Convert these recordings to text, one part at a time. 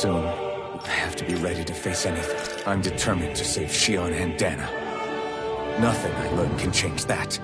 soon. I have to be ready to face anything. I'm determined to save Shion and Dana. Nothing I learn can change that.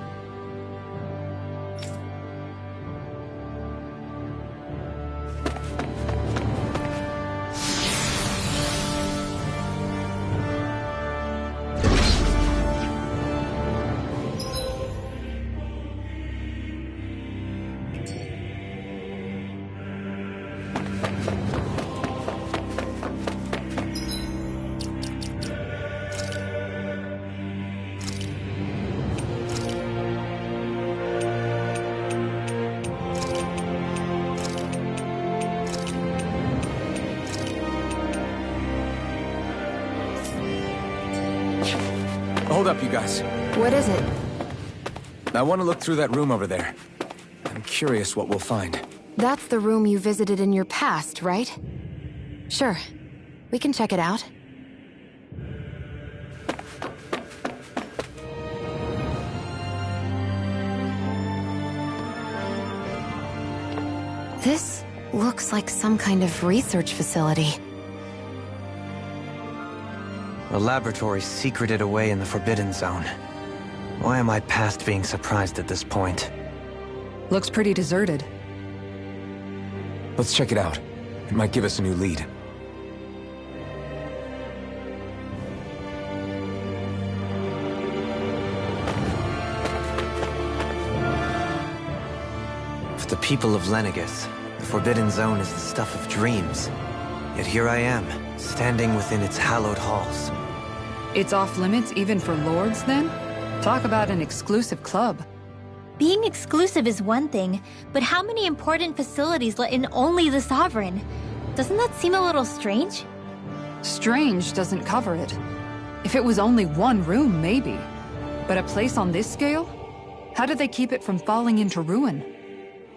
Hold up, you guys. What is it? I want to look through that room over there. I'm curious what we'll find. That's the room you visited in your past, right? Sure. We can check it out. This looks like some kind of research facility. A laboratory secreted away in the Forbidden Zone. Why am I past being surprised at this point? Looks pretty deserted. Let's check it out. It might give us a new lead. For the people of Lenegis, the Forbidden Zone is the stuff of dreams. Yet here I am, standing within its hallowed halls. It's off limits even for lords, then? Talk about an exclusive club. Being exclusive is one thing, but how many important facilities let in only the Sovereign? Doesn't that seem a little strange? Strange doesn't cover it. If it was only one room, maybe. But a place on this scale? How do they keep it from falling into ruin?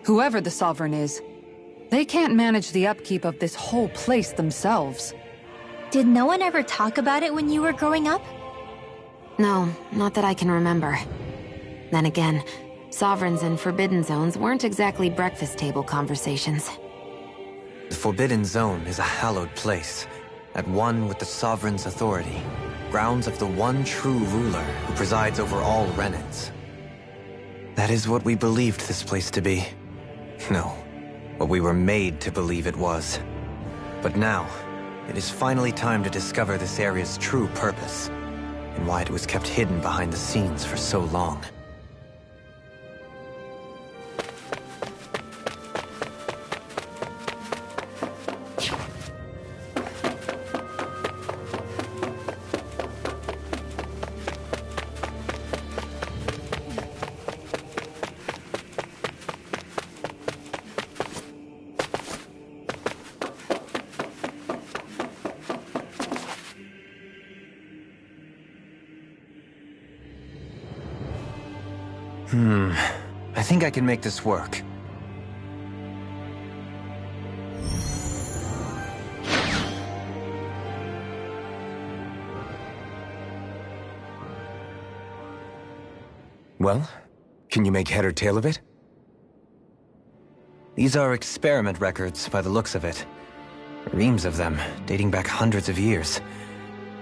Whoever the Sovereign is, they can't manage the upkeep of this whole place themselves. Did no one ever talk about it when you were growing up? No, not that I can remember. Then again, Sovereigns and Forbidden Zones weren't exactly breakfast table conversations. The Forbidden Zone is a hallowed place, at one with the Sovereign's authority, grounds of the one true ruler who presides over all Renans. That is what we believed this place to be. No, what we were made to believe it was. But now, it is finally time to discover this area's true purpose, and why it was kept hidden behind the scenes for so long. I think I can make this work. Well, can you make head or tail of it? These are experiment records, by the looks of it. Reams of them, dating back hundreds of years.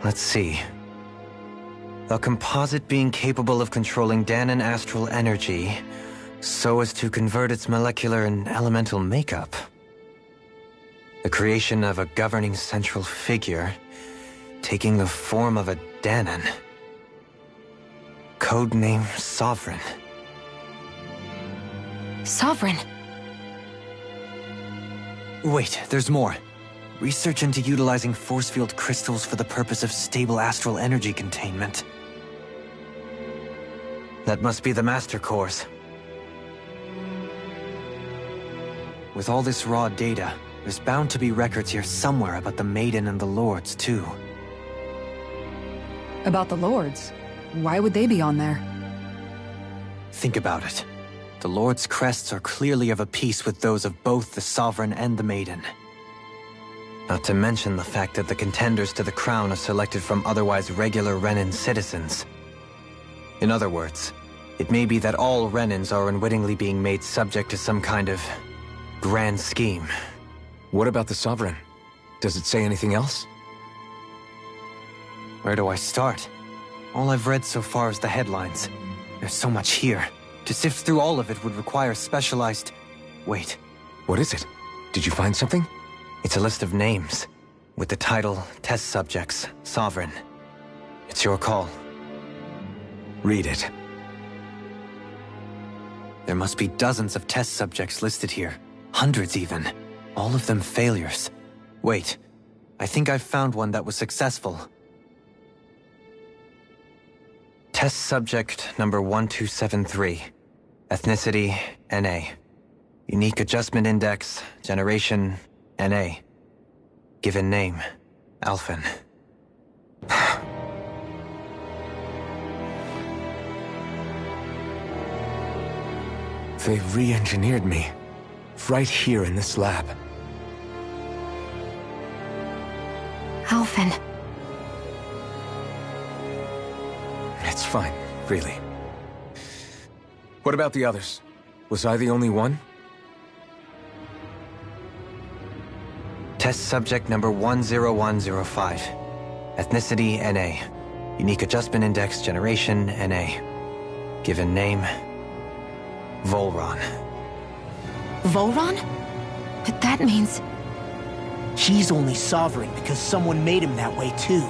Let's see. A composite being capable of controlling Danan astral energy, so as to convert its molecular and elemental makeup. The creation of a governing central figure, taking the form of a Danan. Codename Sovereign. Sovereign? Wait, there's more. Research into utilizing force field crystals for the purpose of stable astral energy containment. That must be the Master Cores. With all this raw data, there's bound to be records here somewhere about the Maiden and the Lords, too. About the lords? Why would they be on there? Think about it. The Lord's crests are clearly of a piece with those of both the Sovereign and the Maiden. Not to mention the fact that the contenders to the crown are selected from otherwise regular Renan citizens. In other words, it may be that all Renans are unwittingly being made subject to some kind of grand scheme. What about the Sovereign? Does it say anything else? Where do I start? All I've read so far is the headlines. There's so much here. To sift through all of it would require specialized... Wait. What is it? Did you find something? It's a list of names, with the title, Test Subjects, Sovereign. It's your call. Read it. There must be dozens of test subjects listed here. Hundreds even. All of them failures. Wait, I think I've found one that was successful. Test subject number 1273. Ethnicity, NA. Unique adjustment index, generation, NA. Given name, Alphen. They've re-engineered me. Right here in this lab. Alphen. It's fine, really. What about the others? Was I the only one? Test subject number 10105. Ethnicity, NA. Unique adjustment index, generation, NA. Given name, Volron. Volron? But that means... He's only sovereign because someone made him that way too.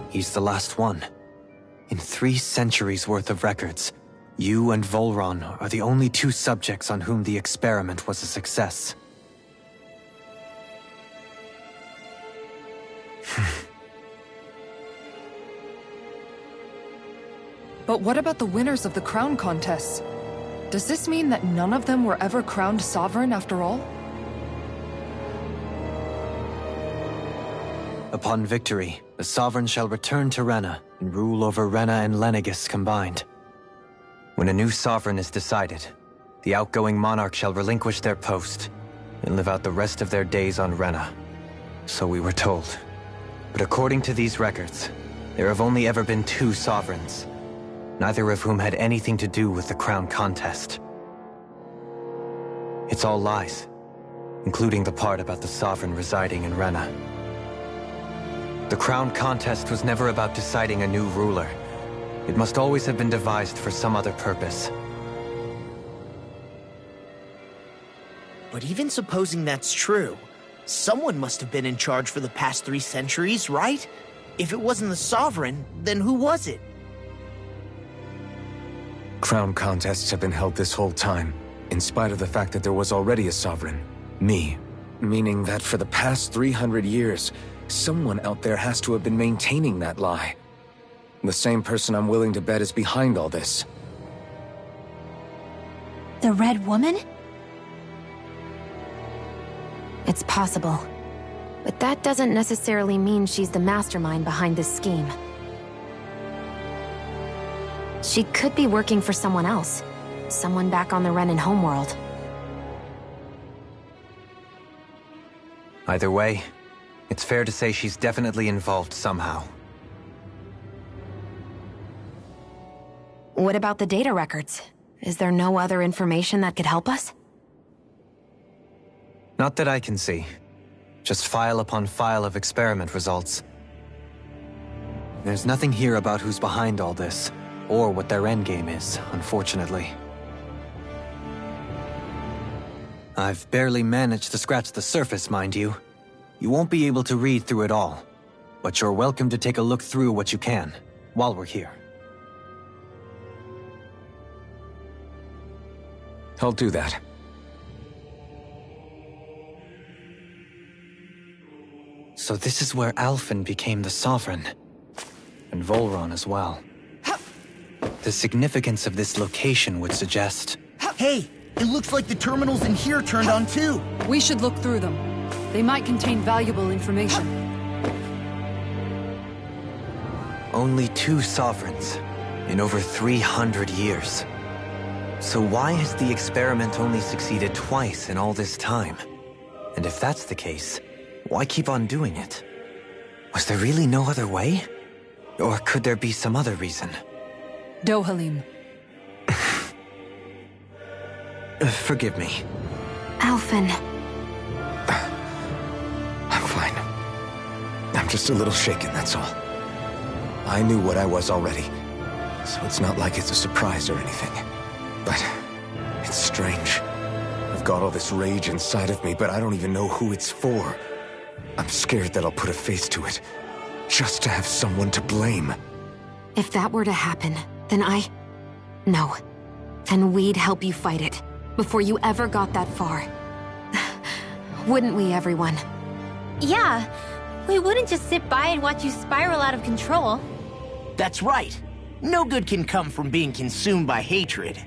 He's the last one. In 3 centuries worth of records, you and Volron are the only 2 subjects on whom the experiment was a success. But what about the winners of the crown contests? Does this mean that none of them were ever crowned sovereign after all? Upon victory, the Sovereign shall return to Rena and rule over Rena and Lenegis combined. When a new Sovereign is decided, the outgoing monarch shall relinquish their post and live out the rest of their days on Rena. So we were told. But according to these records, there have only ever been 2 Sovereigns, neither of whom had anything to do with the crown contest. It's all lies, including the part about the Sovereign residing in Rena. The crown contest was never about deciding a new ruler. It must always have been devised for some other purpose. But even supposing that's true, someone must have been in charge for the past 3 centuries, right? If it wasn't the Sovereign, then who was it? Crown contests have been held this whole time, in spite of the fact that there was already a Sovereign. Me. Meaning that for the past 300 years, someone out there has to have been maintaining that lie. The same person I'm willing to bet is behind all this. The Red Woman? It's possible. But that doesn't necessarily mean she's the mastermind behind this scheme. She could be working for someone else. Someone back on the Renan homeworld. Either way, it's fair to say she's definitely involved somehow. What about the data records? Is there no other information that could help us? Not that I can see. Just file upon file of experiment results. There's nothing here about who's behind all this, or what their endgame is, unfortunately. I've barely managed to scratch the surface, mind you. You won't be able to read through it all, but you're welcome to take a look through what you can, while we're here. I'll do that. So this is where Alphen became the Sovereign. And Volron as well. The significance of this location would suggest... Hey, it looks like the terminals in here turned on too. We should look through them. They might contain valuable information. Only 2 Sovereigns in over 300 years. So why has the experiment only succeeded twice in all this time? And if that's the case, why keep on doing it? Was there really no other way? Or could there be some other reason? Dohalim. Forgive me. Alphen. I'm fine. I'm just a little shaken, that's all. I knew what I was already, so it's not like it's a surprise or anything. But it's strange. I've got all this rage inside of me, but I don't even know who it's for. I'm scared that I'll put a face to it, just to have someone to blame. If that were to happen, then No. Then we'd help you fight it, before you ever got that far. Wouldn't we, everyone? Yeah, we wouldn't just sit by and watch you spiral out of control. That's right. No good can come from being consumed by hatred.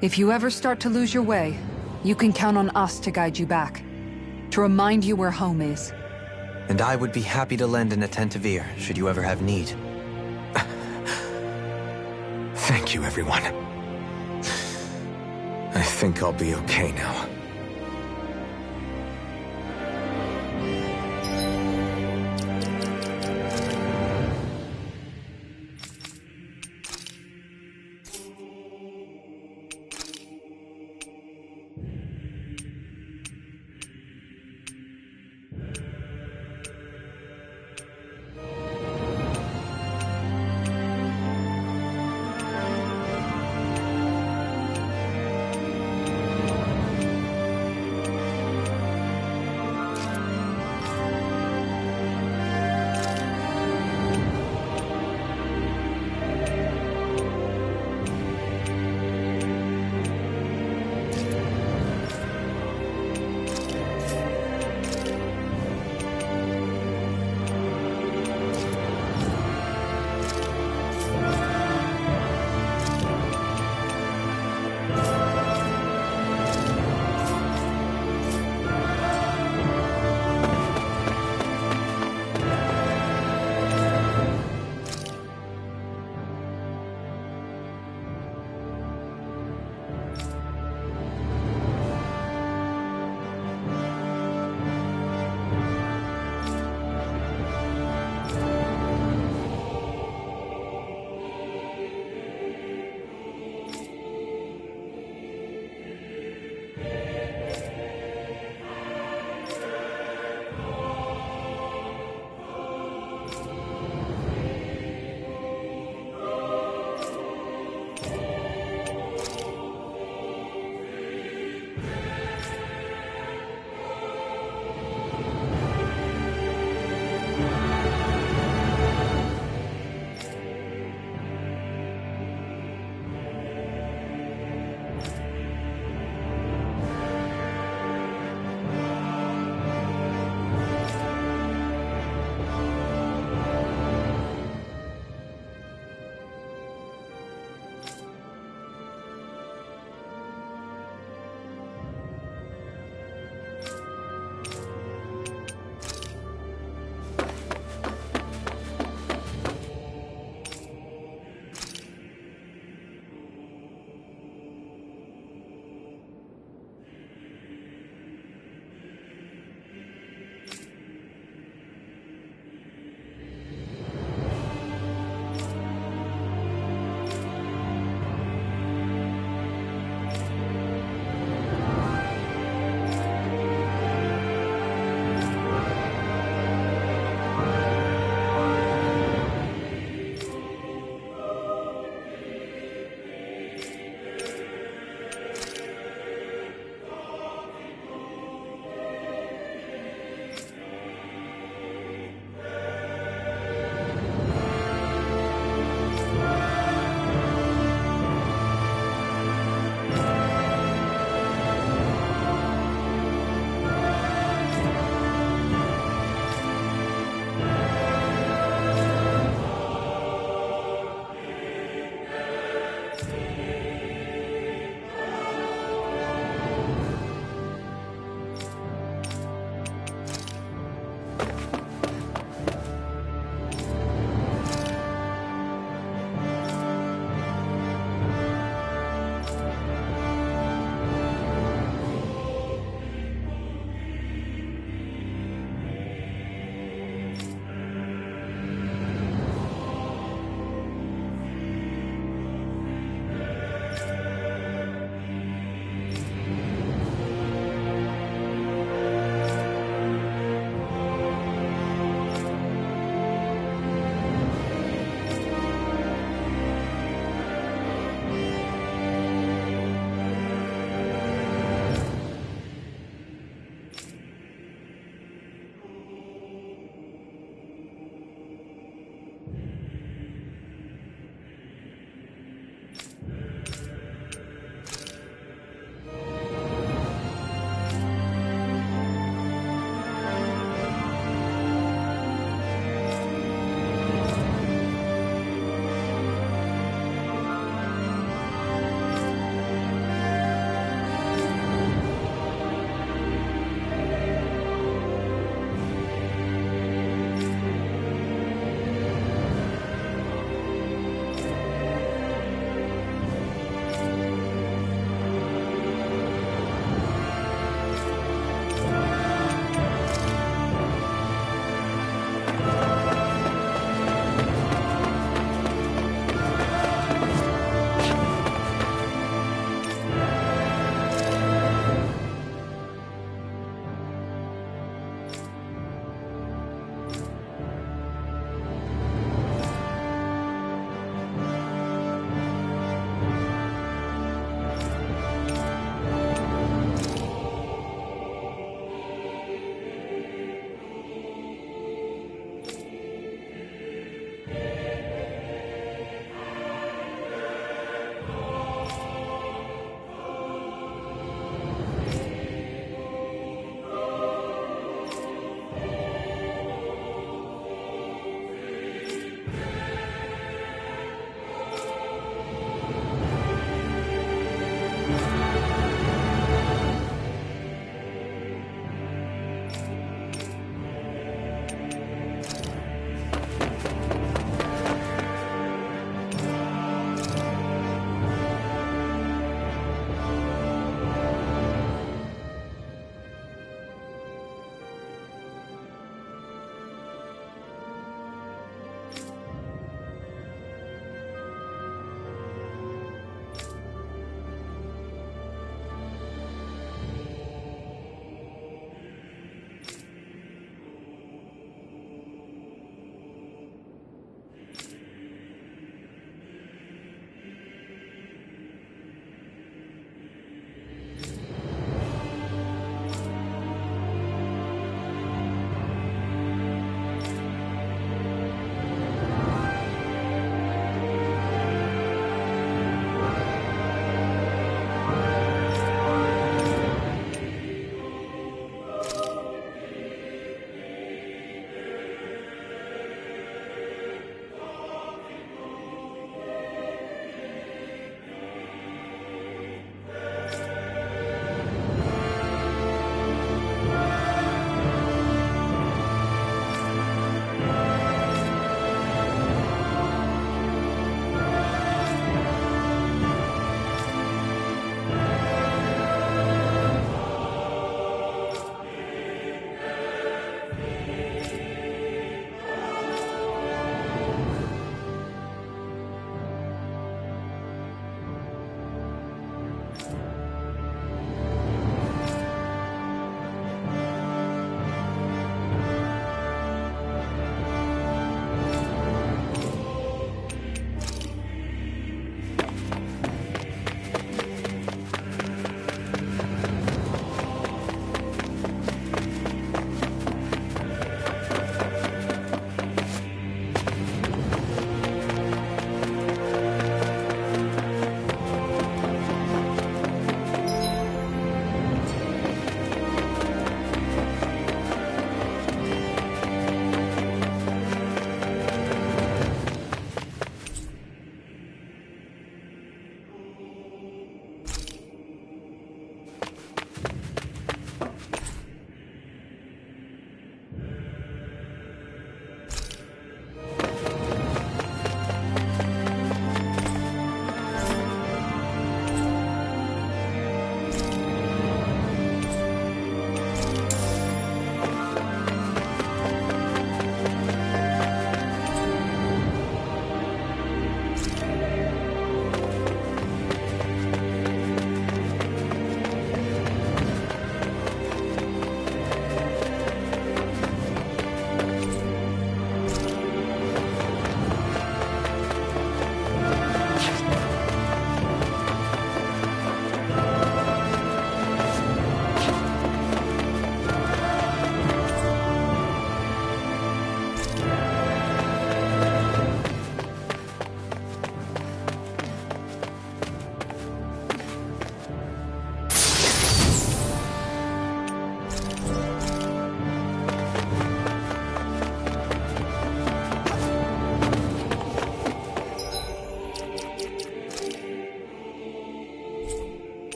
If you ever start to lose your way, you can count on us to guide you back. To remind you where home is. And I would be happy to lend an attentive ear, should you ever have need. Thank you, everyone. I think I'll be okay now.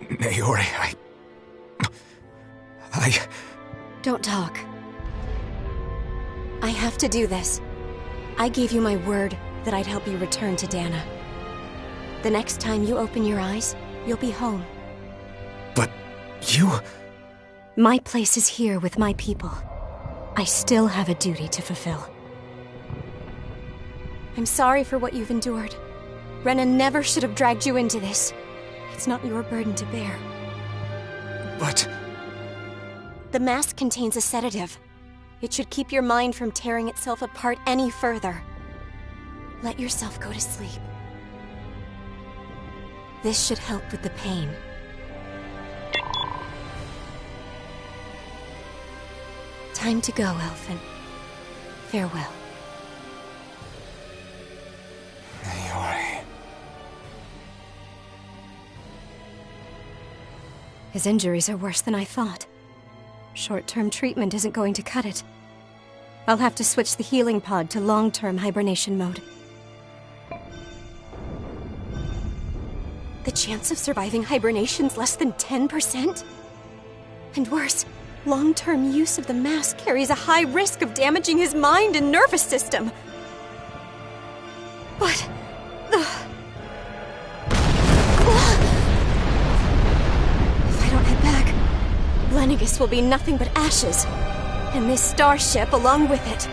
Naori, Don't talk. I have to do this. I gave you my word that I'd help you return to Dana. The next time you open your eyes, you'll be home. But you... My place is here with my people. I still have a duty to fulfill. I'm sorry for what you've endured. Renan never should have dragged you into this. It's not your burden to bear. But... The mask contains a sedative. It should keep your mind from tearing itself apart any further. Let yourself go to sleep. This should help with the pain. Time to go, Elfin. Farewell. Naori... His injuries are worse than I thought. Short-term treatment isn't going to cut it. I'll have to switch the healing pod to long-term hibernation mode. The chance of surviving hibernation's less than 10%? And worse, long-term use of the mask carries a high risk of damaging his mind and nervous system. But... If I don't head back, Lenegis will be nothing but ashes. And this starship along with it.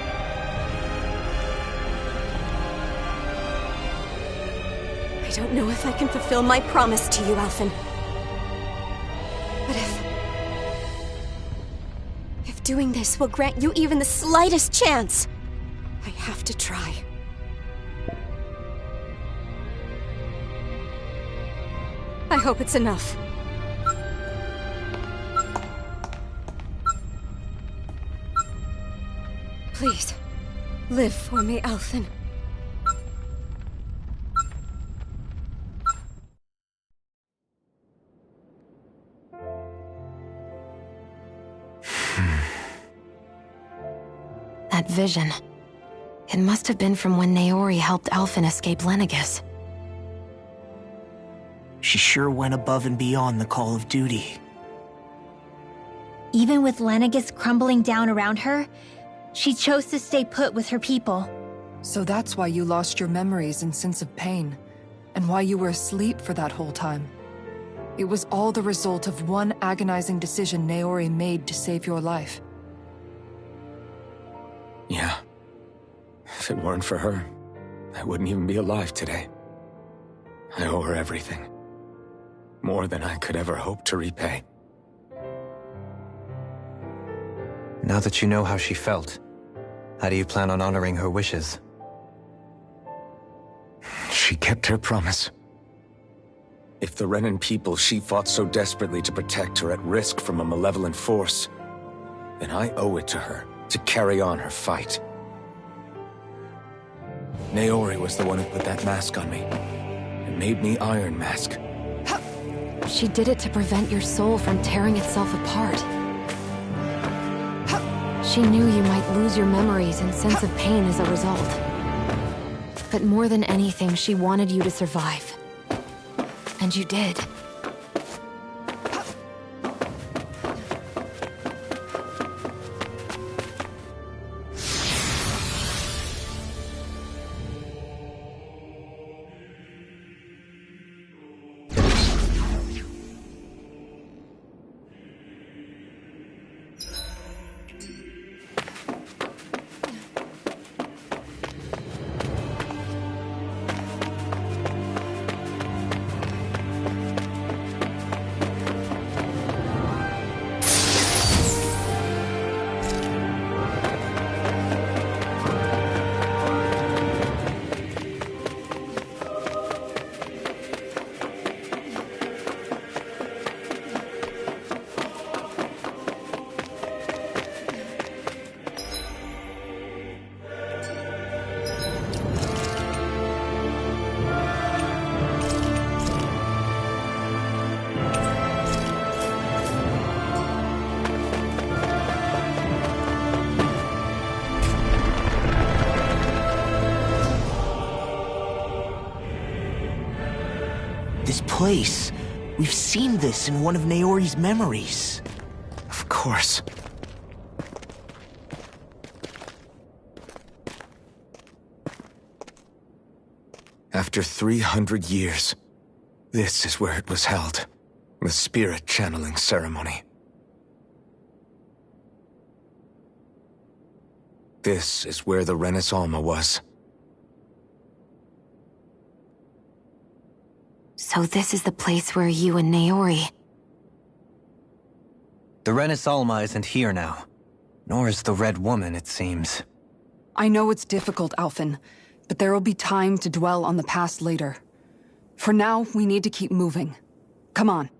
I don't know if I can fulfill my promise to you, Alphen. But if doing this will grant you even the slightest chance, I have to try. I hope it's enough. Please, live for me, Alphen. That vision. It must have been from when Naori helped Alphen escape Lenegis. She sure went above and beyond the call of duty. Even with Lenegis crumbling down around her, she chose to stay put with her people. So that's why you lost your memories and sense of pain, and why you were asleep for that whole time. It was all the result of one agonizing decision Naori made to save your life. Yeah. If it weren't for her, I wouldn't even be alive today. I owe her everything. More than I could ever hope to repay. Now that you know how she felt, how do you plan on honoring her wishes? She kept her promise. If the Renan people she fought so desperately to protect are at risk from a malevolent force, then I owe it to her to carry on her fight. Naori was the one who put that mask on me, and made me Iron Mask. She did it to prevent your soul from tearing itself apart. She knew you might lose your memories and sense of pain as a result. But more than anything, she wanted you to survive. And you did. This place. We've seen this in one of Naori's memories. Of course. After 300 years, this is where it was held. The spirit channeling ceremony. This is where the Renis Alma was. So this is the place where you and Naori... The Renis Alma isn't here now. Nor is the Red Woman, it seems. I know it's difficult, Alphen, but there will be time to dwell on the past later. For now, we need to keep moving. Come on.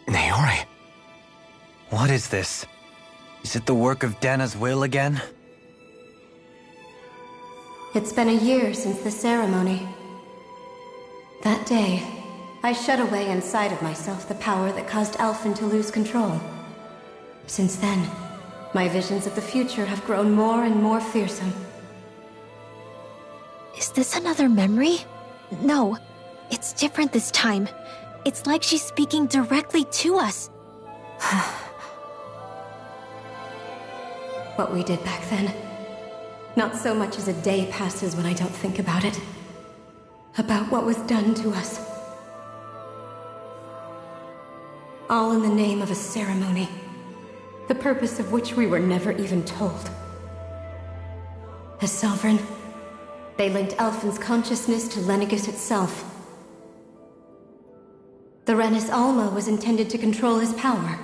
Naori. What is this? Is it the work of Dana's will again? It's been a year since the ceremony. That day, I shut away inside of myself the power that caused Alphen to lose control. Since then, my visions of the future have grown more and more fearsome. Is this another memory? No, it's different this time. It's like she's speaking directly to us. What we did back then. Not so much as a day passes when I don't think about it. About what was done to us. All in the name of a ceremony. The purpose of which we were never even told. As Sovereign, they linked Alphen's consciousness to Lenegis itself. The Renis Alma was intended to control his power,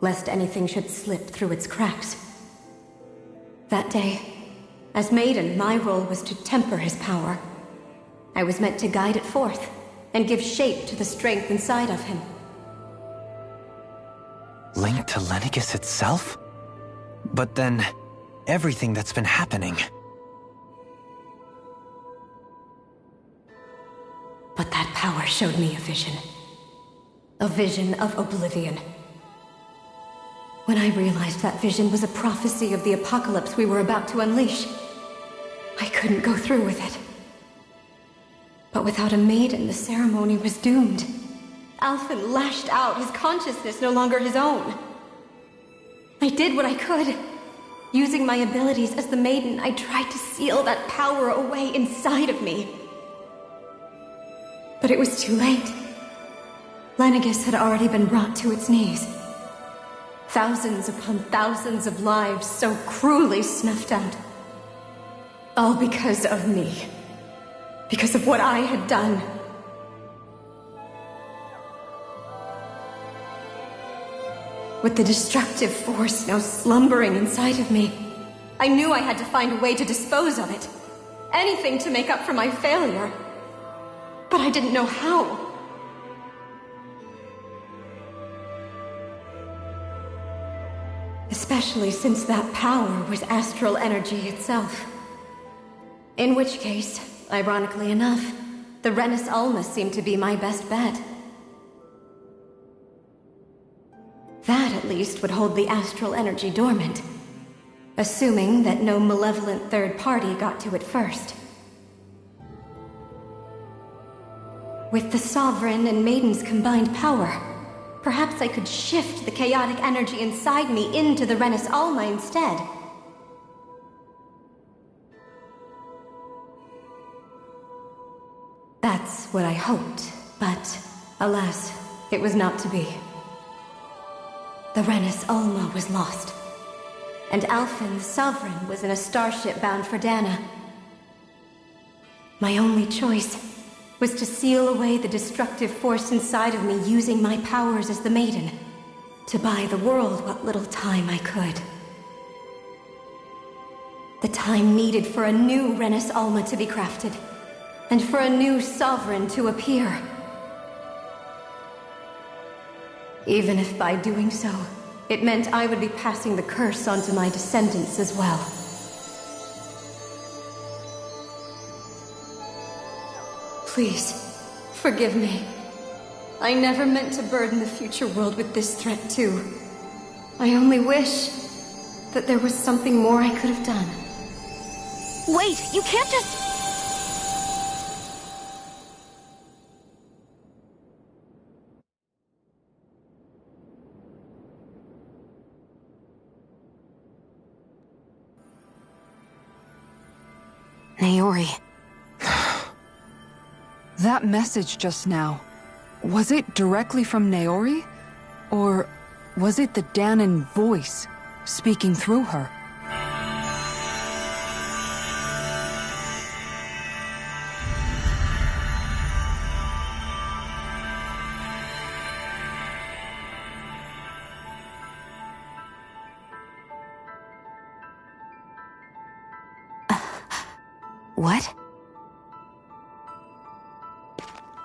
lest anything should slip through its cracks. That day, as Maiden, my role was to temper his power. I was meant to guide it forth, and give shape to the strength inside of him. Linked to Lenegis itself? But then, everything that's been happening... But that power showed me a vision. A vision of oblivion. When I realized that vision was a prophecy of the apocalypse we were about to unleash, I couldn't go through with it. But without a maiden, the ceremony was doomed. Alphen lashed out, his consciousness no longer his own. I did what I could. Using my abilities as the maiden, I tried to seal that power away inside of me. But it was too late. Lenegis had already been brought to its knees. Thousands upon thousands of lives so cruelly snuffed out. All because of me. Because of what I had done. With the destructive force now slumbering inside of me, I knew I had to find a way to dispose of it. Anything to make up for my failure. But I didn't know how. Especially since that power was astral energy itself. In which case, ironically enough, the Renis Alma seemed to be my best bet. That, at least, would hold the astral energy dormant. Assuming that no malevolent third party got to it first. With the Sovereign and Maiden's combined power, perhaps I could shift the chaotic energy inside me into the Renis Alma instead. That's what I hoped, but alas, it was not to be. The Renis Alma was lost, and Alphen, the Sovereign, was in a starship bound for Dana. My only choice was to seal away the destructive force inside of me using my powers as the Maiden, to buy the world what little time I could. The time needed for a new Renis Alma to be crafted, and for a new Sovereign to appear. Even if by doing so, it meant I would be passing the curse onto my descendants as well. Please, forgive me. I never meant to burden the future world with this threat, too. I only wish that there was something more I could have done. Wait, you can't just... Naori. That message just now, was it directly from Naori? Or was it the Danon voice speaking through her? What?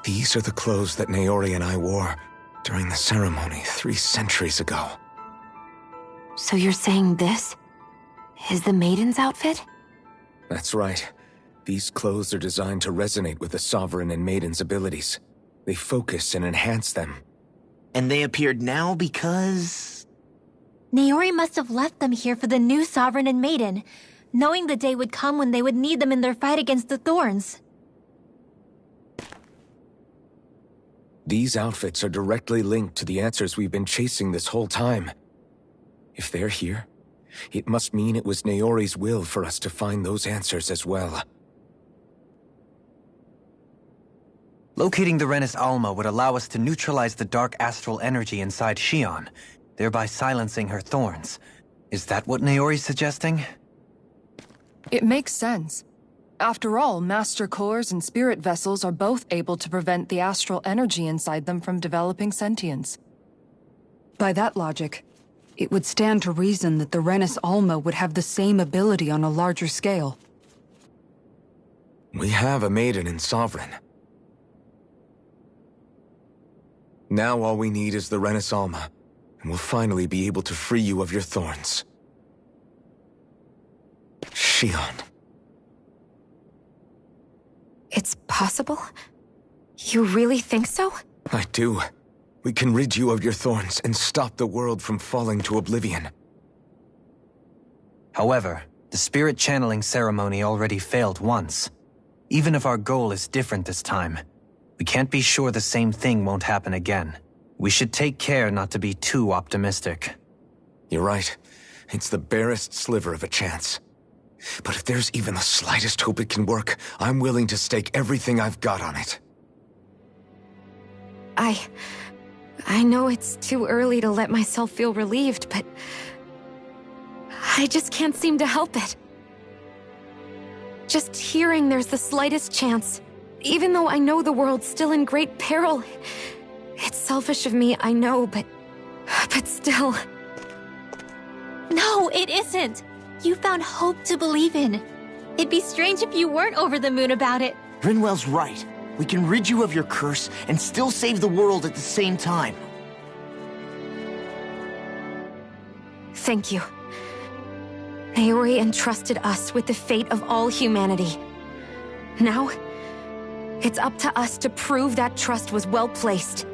These are the clothes that Naori and I wore during the ceremony 3 centuries ago. So you're saying this is the Maiden's outfit? That's right. These clothes are designed to resonate with the Sovereign and Maiden's abilities. They focus and enhance them. And they appeared now because... Naori must have left them here for the new Sovereign and Maiden, knowing the day would come when they would need them in their fight against the Thorns. These outfits are directly linked to the answers we've been chasing this whole time. If they're here, it must mean it was Naori's will for us to find those answers as well. Locating the Renis Alma would allow us to neutralize the dark astral energy inside Shion, thereby silencing her thorns. Is that what Naori's suggesting? It makes sense. After all, Master Cores and Spirit Vessels are both able to prevent the astral energy inside them from developing sentience. By that logic, it would stand to reason that the Renis Alma would have the same ability on a larger scale. We have a Maiden and Sovereign. Now all we need is the Renis Alma, and we'll finally be able to free you of your thorns. Shion. It's possible? You really think so? I do. We can rid you of your thorns and stop the world from falling to oblivion. However, the spirit channeling ceremony already failed once. Even if our goal is different this time, we can't be sure the same thing won't happen again. We should take care not to be too optimistic. You're right. It's the barest sliver of a chance. But if there's even the slightest hope it can work, I'm willing to stake everything I've got on it. I know it's too early to let myself feel relieved, but I just can't seem to help it. Just hearing there's the slightest chance, even though I know the world's still in great peril. It's selfish of me, I know, but still. No, it isn't. You found hope to believe in. It'd be strange if you weren't over the moon about it. Rinwell's right. We can rid you of your curse and still save the world at the same time. Thank you. Naori entrusted us with the fate of all humanity. Now, it's up to us to prove that trust was well placed.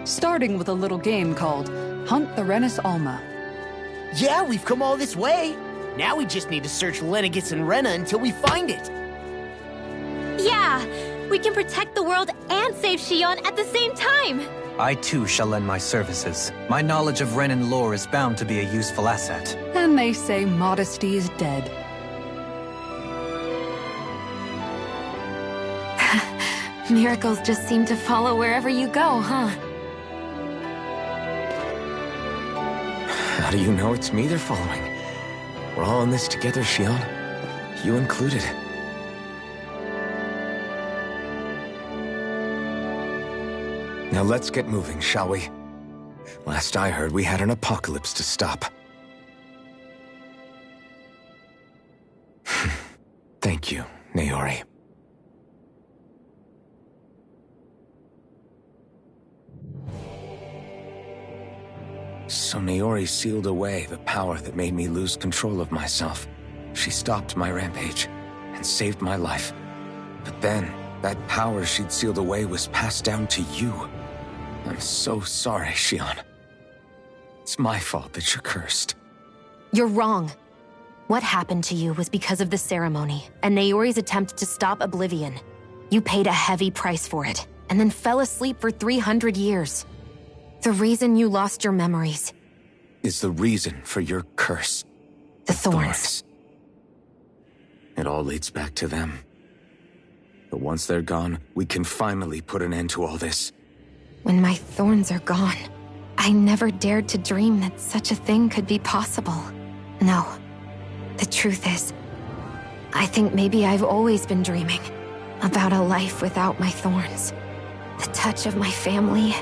Starting with a little game called Hunt the Renis Alma. Yeah, we've come all this way. Now we just need to search Lenegis and Rena until we find it. Yeah, we can protect the world and save Shion at the same time. I too shall lend my services. My knowledge of Renan lore is bound to be a useful asset. And they say modesty is dead. Miracles just seem to follow wherever you go, huh? How do you know it's me they're following? We're all in this together, Shion. You included. Now let's get moving, shall we? Last I heard, we had an apocalypse to stop. Thank you, Naori. So Naori sealed away the power that made me lose control of myself. She stopped my rampage, and and saved my life. But then, that power she'd sealed away was passed down to you. I'm so sorry, Shion. It's my fault that you're cursed. You're wrong. What happened to you was because of the ceremony and Naori's attempt to stop Oblivion. You paid a heavy price for it, and then fell asleep for 300 years. The reason you lost your memories is the reason for your curse. The thorns. It all leads back to them. But once they're gone, we can finally put an end to all this. When my thorns are gone, I never dared to dream that such a thing could be possible. No. The truth is, I think maybe I've always been dreaming about a life without my thorns. The touch of my family,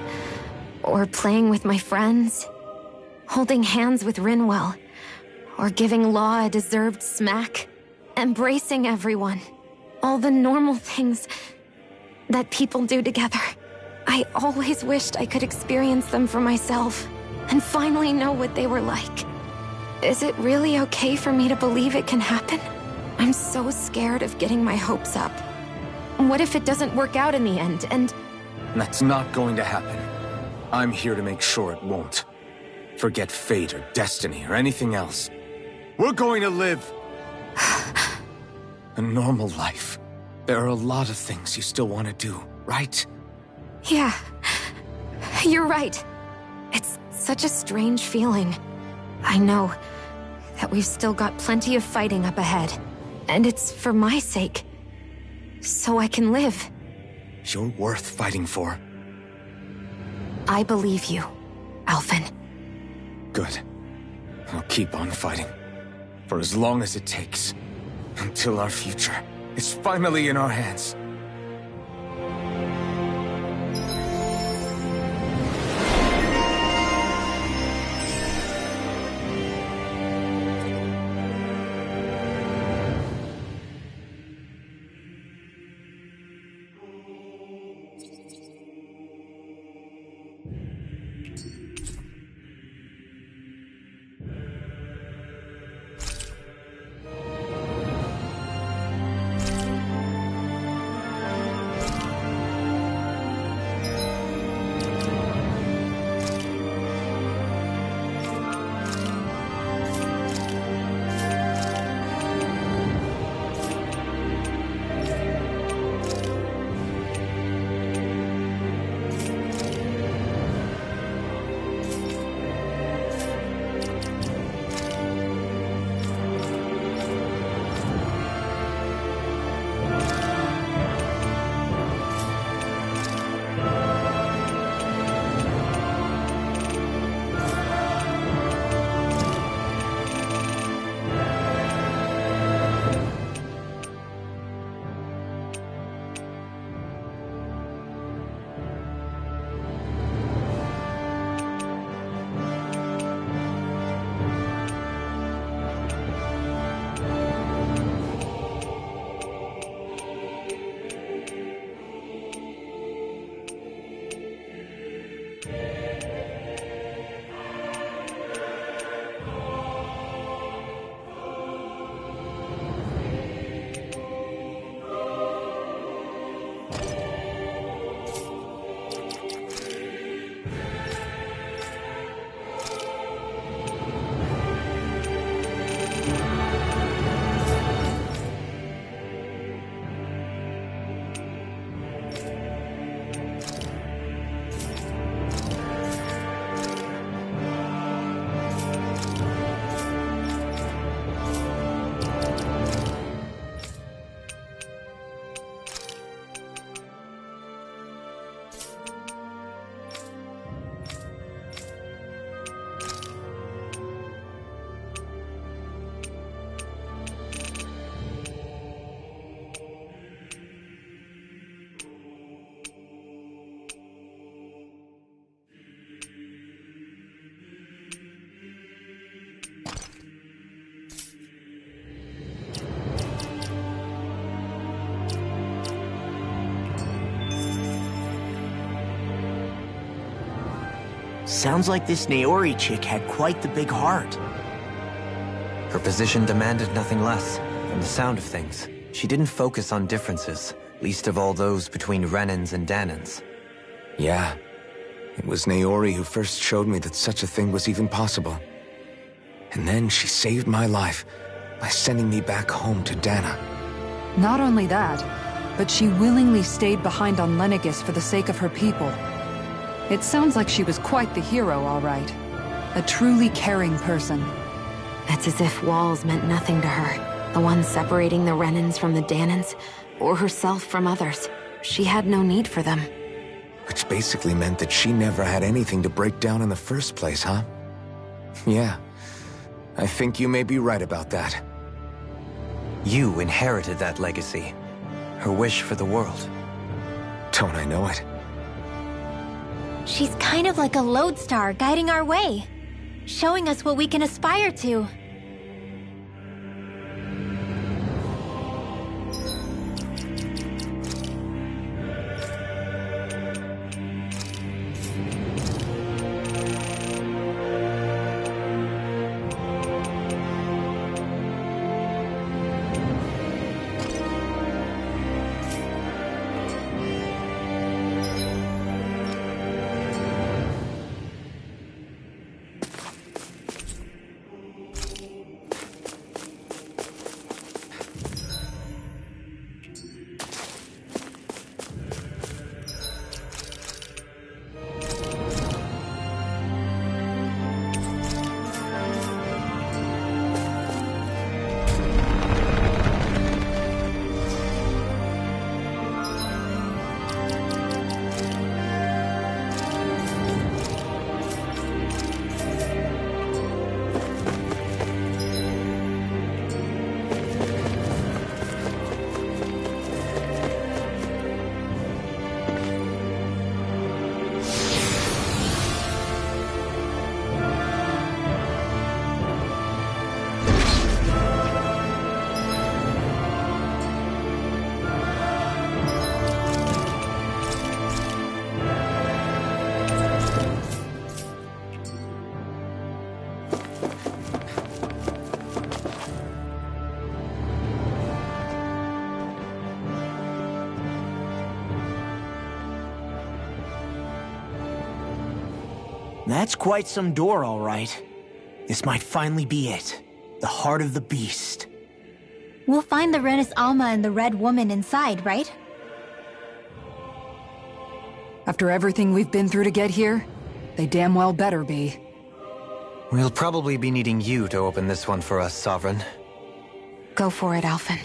or playing with my friends, holding hands with Rinwell, or giving Law a deserved smack, embracing everyone. All the normal things that people do together. I always wished I could experience them for myself, and finally know what they were like. Is it really okay for me to believe it can happen? I'm so scared of getting my hopes up. What if it doesn't work out in the end, and... That's not going to happen. I'm here to make sure it won't. Forget fate or destiny or anything else. We're going to live a normal life. There are a lot of things you still want to do, right? Yeah, you're right. It's such a strange feeling. I know that we've still got plenty of fighting up ahead, and it's for my sake, so I can live. You're worth fighting for. I believe you, Alphen. Good. I'll keep on fighting. For as long as it takes. Until our future is finally in our hands. Sounds like this Naori chick had quite the big heart. Her position demanded nothing less, from the sound of things. She didn't focus on differences, least of all those between Renans and Danans. Yeah. It was Naori who first showed me that such a thing was even possible. And then she saved my life by sending me back home to Dana. Not only that, but she willingly stayed behind on Lenegis for the sake of her people. It sounds like she was quite the hero, all right. A truly caring person. It's as if walls meant nothing to her. The ones separating the Renans from the Danans, or herself from others. She had no need for them. Which basically meant that she never had anything to break down in the first place, huh? Yeah. I think you may be right about that. You inherited that legacy. Her wish for the world. Don't I know it? She's kind of like a lodestar guiding our way, showing us what we can aspire to. That's quite some door, all right. This might finally be it. The heart of the beast. We'll find the Renis Alma and the Red Woman inside, right? After everything we've been through to get here, they damn well better be. We'll probably be needing you to open this one for us, Sovereign. Go for it, Alphen.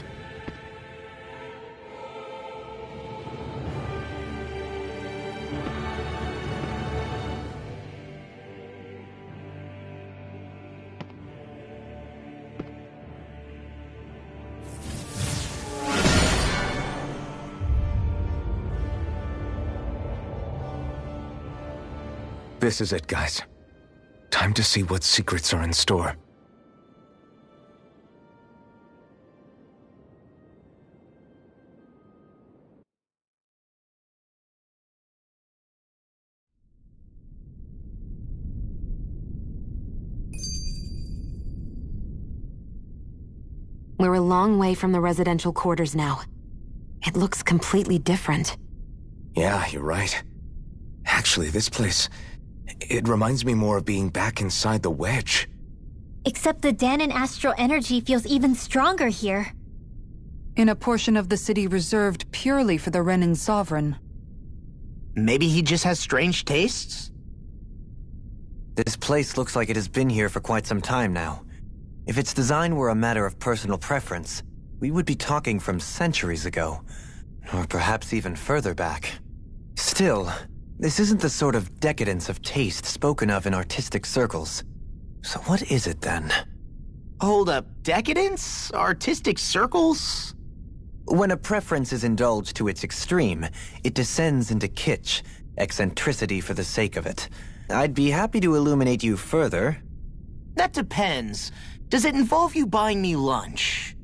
This is it, guys. Time to see what secrets are in store. We're a long way from the residential quarters now. It looks completely different. Yeah, you're right. Actually, this place... it reminds me more of being back inside the Wedge. Except the Danan astral energy feels even stronger here. In a portion of the city reserved purely for the Renin Sovereign. Maybe he just has strange tastes? This place looks like it has been here for quite some time now. If its design were a matter of personal preference, we would be talking from centuries ago. Or perhaps even further back. Still, this isn't the sort of decadence of taste spoken of in artistic circles. So what is it then? Hold up, decadence? Artistic circles? When a preference is indulged to its extreme, it descends into kitsch, eccentricity for the sake of it. I'd be happy to illuminate you further. That depends. Does it involve you buying me lunch?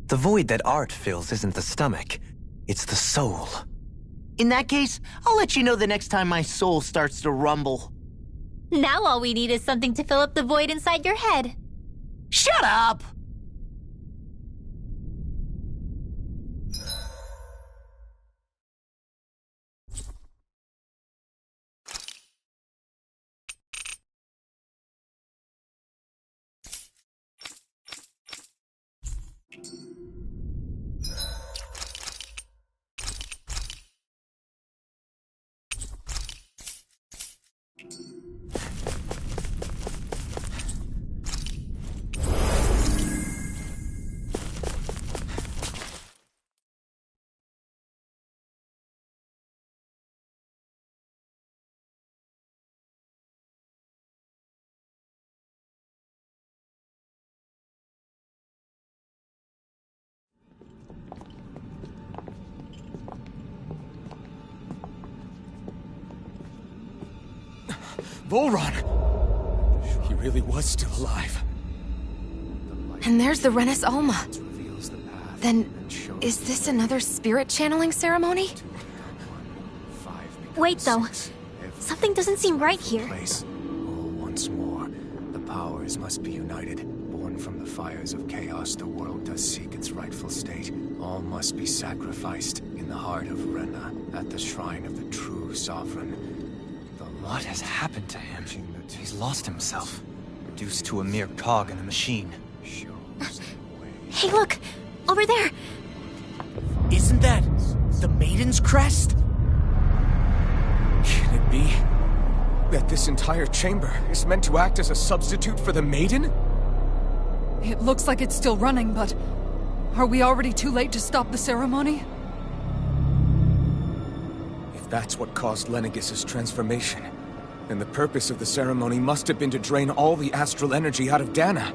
The void that art fills isn't the stomach, it's the soul. In that case, I'll let you know the next time my soul starts to rumble. Now all we need is something to fill up the void inside your head. Shut up! Volron! He really was still alive. And there's the Renis Alma. Then, is this another spirit channeling ceremony? Wait, though. Something doesn't seem right here. Once more, the powers must be united. Born from the fires of chaos, the world does seek its rightful state. All must be sacrificed in the heart of Rena, at the shrine of the true sovereign. What has happened to him? He's lost himself, reduced to a mere cog in a machine. Hey, look! Over there! Isn't that the Maiden's crest? Can it be that this entire chamber is meant to act as a substitute for the Maiden? It looks like it's still running, but... are we already too late to stop the ceremony? If that's what caused Lenegis' transformation, then the purpose of the ceremony must have been to drain all the astral energy out of Dana.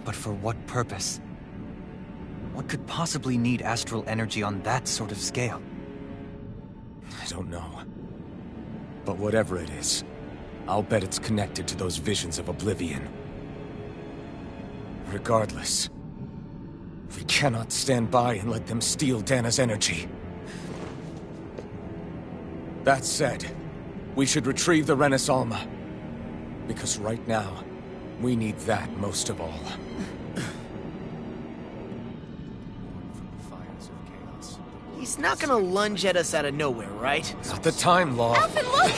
But for what purpose? What could possibly need astral energy on that sort of scale? I don't know. But whatever it is, I'll bet it's connected to those visions of oblivion. Regardless, we cannot stand by and let them steal Dana's energy. That said, we should retrieve the Renis Alma. Because right now, we need that most of all. He's not gonna lunge at us out of nowhere, right? Not the time, Law. Alphen, look!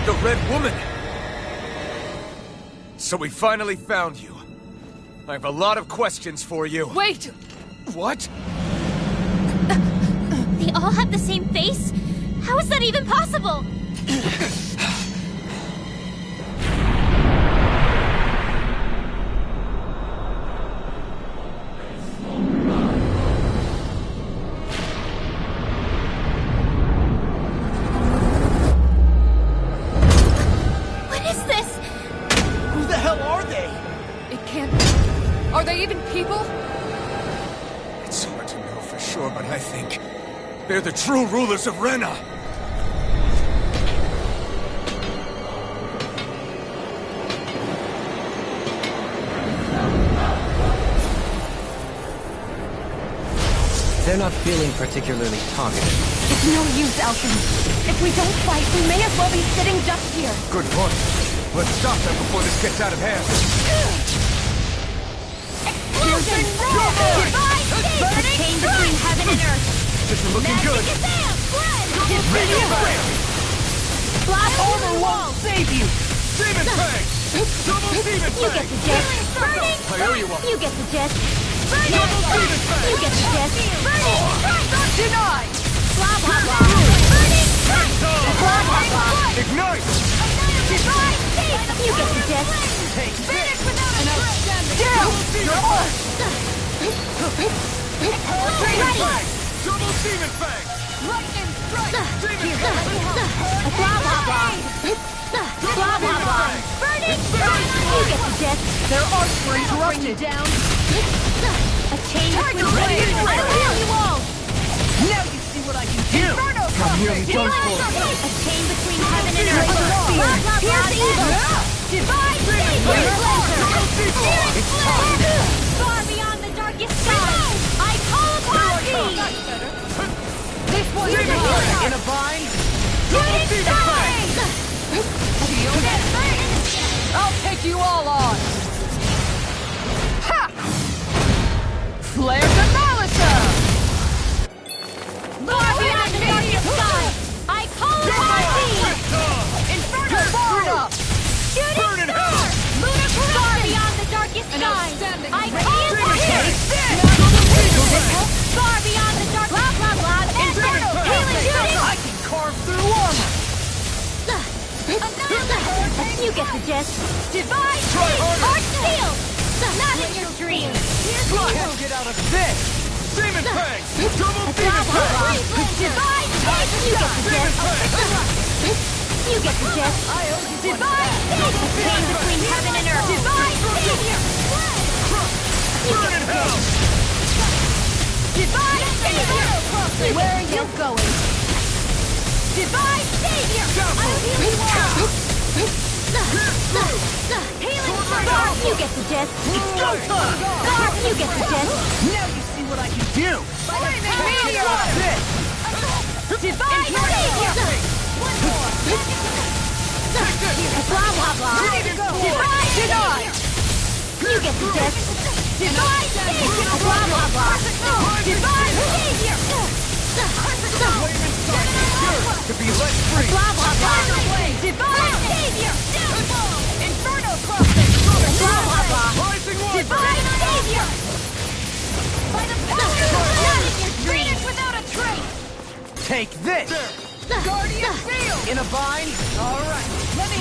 The Red Woman! So we finally found you. I have a lot of questions for you. Wait! What? They all have the same face? How is that even possible? What is this? Who the hell are they? It can't... are they even people? It's hard to know for sure, but I think they're the true rulers of Rena. They're not feeling particularly targeted. It's no use, Alphen. If we don't fight, we may as well be sitting just here. Good point. Let's stop them before this gets out of hand. Explosion! Divide shape! The chain between heaven and earth! This is looking good. Get ready to break! Fly over wall! Save you! Demon Fang! Double Demon You get Fang! the gist. Burning! I owe you one. You get the gist. Burning! Demon Fang! You get the gist. Burning! Not denied! Blah, blah, blah. Burning! Blah, blah, blah. Ignite! Divide shape! You get the gist. Take Finish without a trace! Down! You're on! Ready! Double Demon Fang! Lightning strike! Demon Fang! Blah, blah, blah. Blah, blah, blah. Burning! You get the gist. Their arcs were interrupted. Down. A chain between heaven and earth. I feel you all. Now you see what I can do! Inferno A chain between heaven and earth. Blah, blah, blah. Divide shape. It's time! Far beyond the darkest sky. I call upon thee. This one's in a bind! Shooting stars. I'll take you all on! Ha! Flare the Malisa! Far beyond the darkest sky. I call upon thee. Inferno burn up! Shooting Burn in star! hell! Lunar far beyond the darkest An sky! outstanding I race. call upon Take thee! Far beyond the darkest blah blah blah! Inferno Healing shooting! I can carve through armor! You get the gist. Divide shape! Arch field! Not in your dreams! Can't get out of this! Demon Fang! Blah Double Demon blah Fang! blah! Divide shape! You get the gist! You get the gist! Divide shape! A chain between heaven and earth! Divide shape! You get the gist! Divide shape! Where are you going? Divine Savior! I'll heal you all! Healing Barb, you get the gist. It's go time! Barb, you get the gist. Now you see what I can do! Divine Savior! One more! Blah, blah, blah. Divine Savior! You get the gist. Divine Savior! Blah, blah, blah. Divine Savior! To be let free! Blah, blah, blah. Divine Savior! Inferno crossing! Blah, blah, blah. Divine Savior! By the power of the Greenish without a trace! Take this! Guardian Field! In a bind? Alright.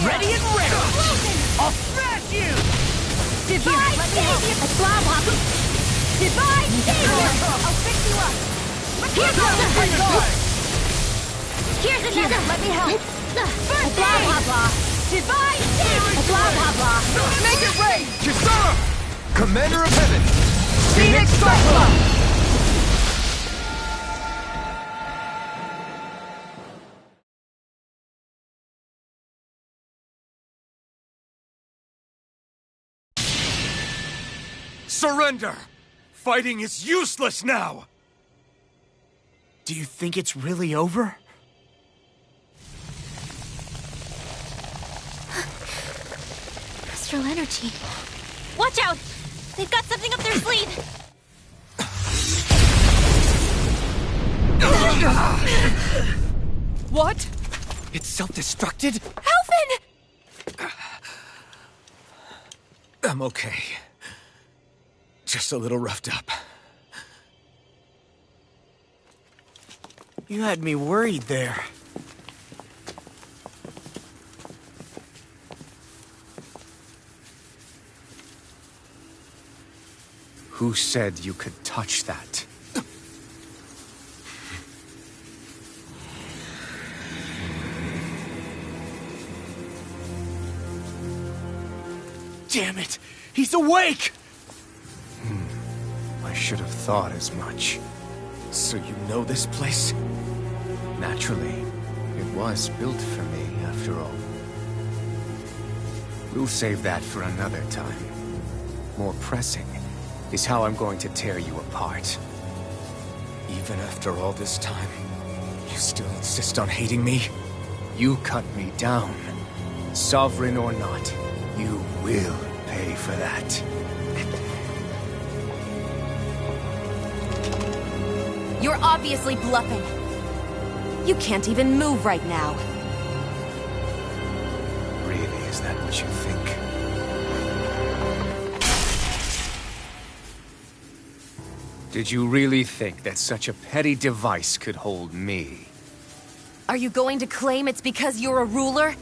Ready and ready! I'll smash you! Divine Savior! Blah, blah, blah. Divine Savior! I'll fix you up! Here's another! Here's another! Let me help! First blah, blah, blah. Divine Savior! Blah, blah, blah. Make it rain! Kisara! Commander of Heaven! Phoenix Cyclone! Surrender! Fighting is useless now! Do you think it's really over? Astral energy. Watch out! They've got something up their sleeve! What? It's self-destructed? Alphen! I'm okay. Just a little roughed up. You had me worried there. Who said you could touch that? Damn it! He's awake! I should have thought as much. So you know this place? Naturally, it was built for me, after all. We'll save that for another time. More pressing is how I'm going to tear you apart. Even after all this time, you still insist on hating me? You cut me down. Sovereign or not, you will pay for that. You're obviously bluffing. You can't even move right now. Really, is that what you think? Did you really think that such a petty device could hold me? Are you going to claim it's because you're a ruler?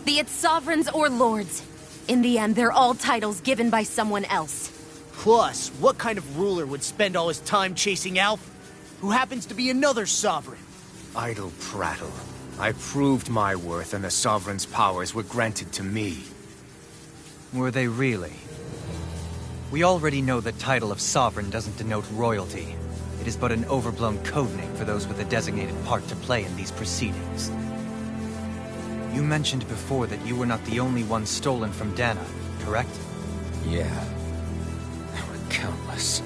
Be it sovereigns or lords. In the end, they're all titles given by someone else. Plus, what kind of ruler would spend all his time chasing Alf, who happens to be another sovereign? Idle prattle. I proved my worth and the Sovereign's powers were granted to me. Were they really? We already know the title of Sovereign doesn't denote royalty. It is but an overblown codename for those with a designated part to play in these proceedings. You mentioned before that you were not the only one stolen from Dana, correct? Yeah. There were countless.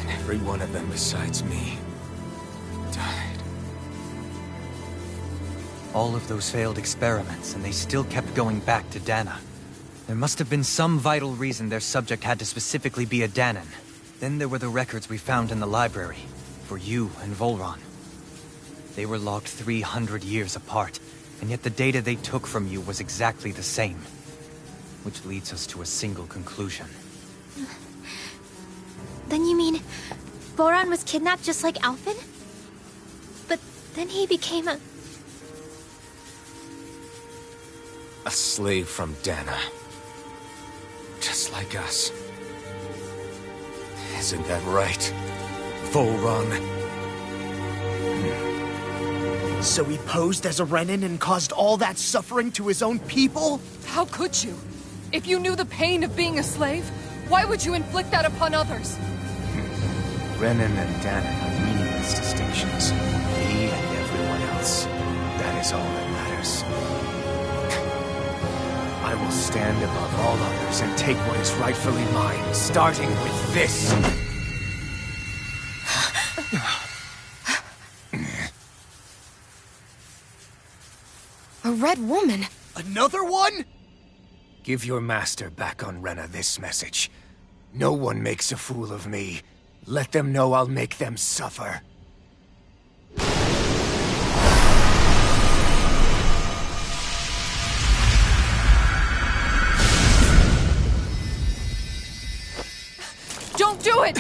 And every one of them besides me died. All of those failed experiments, and they still kept going back to Dana. There must have been some vital reason their subject had to specifically be a Danan. Then there were the records we found in the library, for you and Volron. They were logged 300 years apart, and yet the data they took from you was exactly the same. Which leads us to a single conclusion. Then you mean Boron was kidnapped just like Alphen? But then he became a slave from Dana. Just like us. Isn't that right, Volron? So he posed as a Renin and caused all that suffering to his own people? How could you? If you knew the pain of being a slave, why would you inflict that upon others? Renin and Danan are meaningless distinctions. He and everyone once. That is all that matters. I will stand above all others and take what is rightfully mine, starting with this. A red woman. Another one? Give your master back on Rena this message. No one makes a fool of me. Let them know I'll make them suffer. Don't do it!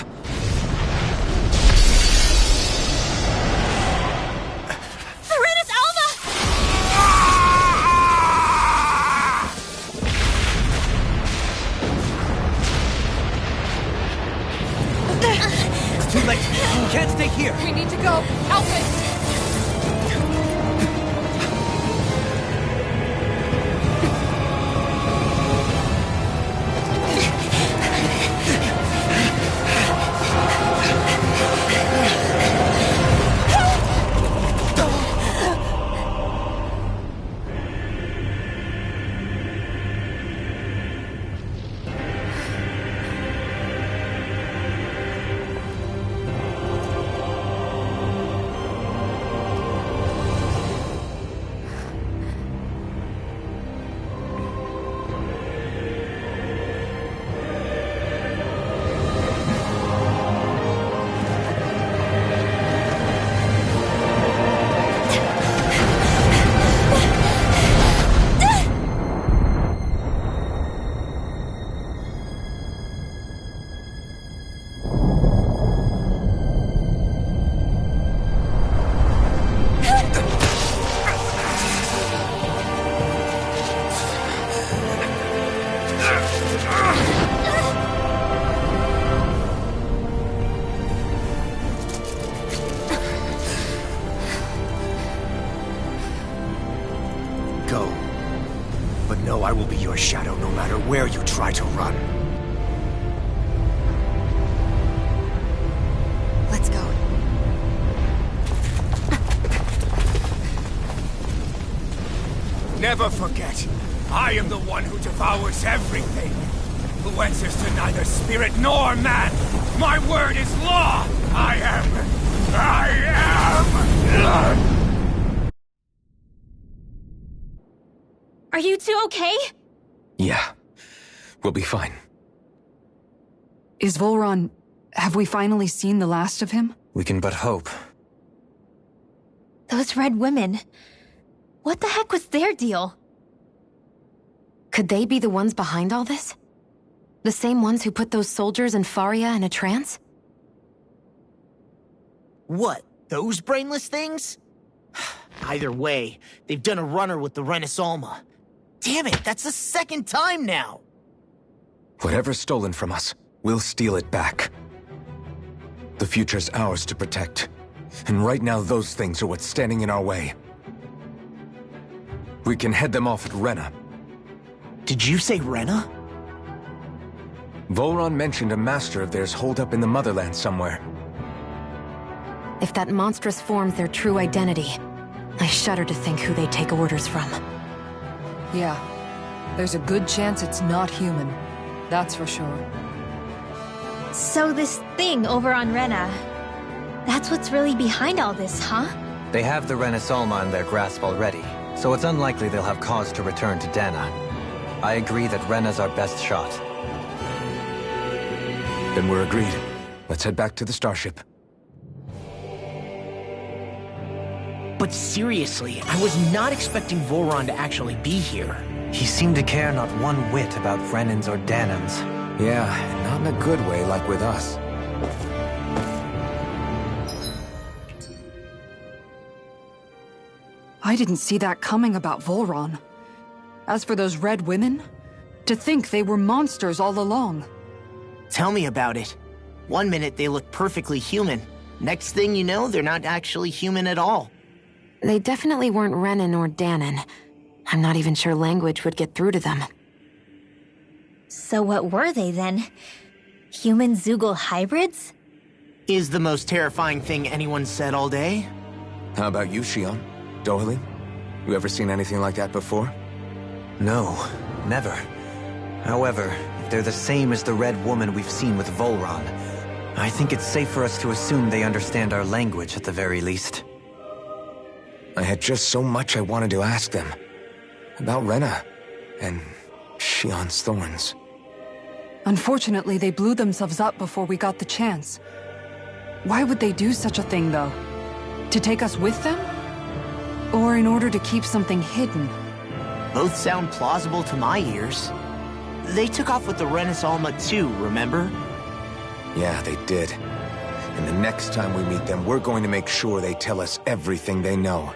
Serenus Alva! It's too late. You can't stay here. We need to go. Help it! Go. But know I will be your shadow no matter where you try to run. Let's go. Never forget, I am the one who devours everything. Who answers to neither spirit nor man. My word is law. I am. Are you two okay? Yeah. We'll be fine. Is Volron... have we finally seen the last of him? We can but hope. Those red women. What the heck was their deal? Could they be the ones behind all this? The same ones who put those soldiers in Faria in a trance? What, those brainless things? Either way, they've done a runner with the Renus Alma. Damn it, that's the second time now! Whatever's stolen from us, we'll steal it back. The future's ours to protect. And right now those things are what's standing in our way. We can head them off at Rena. Did you say Rena? Volron mentioned a master of theirs holed up in the motherland somewhere. If that monstrous form's their true identity, I shudder to think who they take orders from. Yeah. There's a good chance it's not human. That's for sure. So this thing over on Rena, that's what's really behind all this, huh? They have the Renus Alma in their grasp already, so it's unlikely they'll have cause to return to Dana. I agree that Rena's our best shot. Then we're agreed. Let's head back to the starship. But seriously, I was not expecting Volron to actually be here. He seemed to care not one whit about Renans or Danans. Yeah, and not in a good way like with us. I didn't see that coming about Volron. As for those red women, to think they were monsters all along. Tell me about it. One minute they look perfectly human. Next thing you know, they're not actually human at all. They definitely weren't Renan or Danan. I'm not even sure language would get through to them. So what were they then? Human Zoogle hybrids? Is the most terrifying thing anyone said all day? How about you, Shion? Doily? You ever seen anything like that before? No, never. However, if they're the same as the Red Woman we've seen with Volron, I think it's safe for us to assume they understand our language at the very least. I had just so much I wanted to ask them. About Rena, and Shion's thorns. Unfortunately, they blew themselves up before we got the chance. Why would they do such a thing, though? To take us with them? Or in order to keep something hidden? Both sound plausible to my ears. They took off with the Renis Alma too, remember? Yeah, they did. And the next time we meet them, we're going to make sure they tell us everything they know.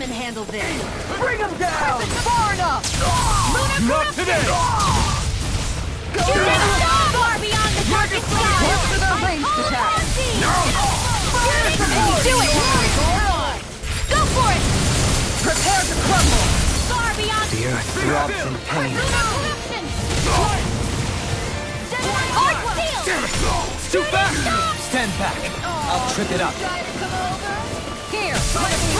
Handle this. Bring him down! Far enough! Not today! Go far beyond the darkest sky! What's the ranged attack? Do it! Go for it! Prepare to crumble! Far beyond The earth throbs in pain. Hard steel! Too fast! Stand back. I'll trip it up. Here! Lightning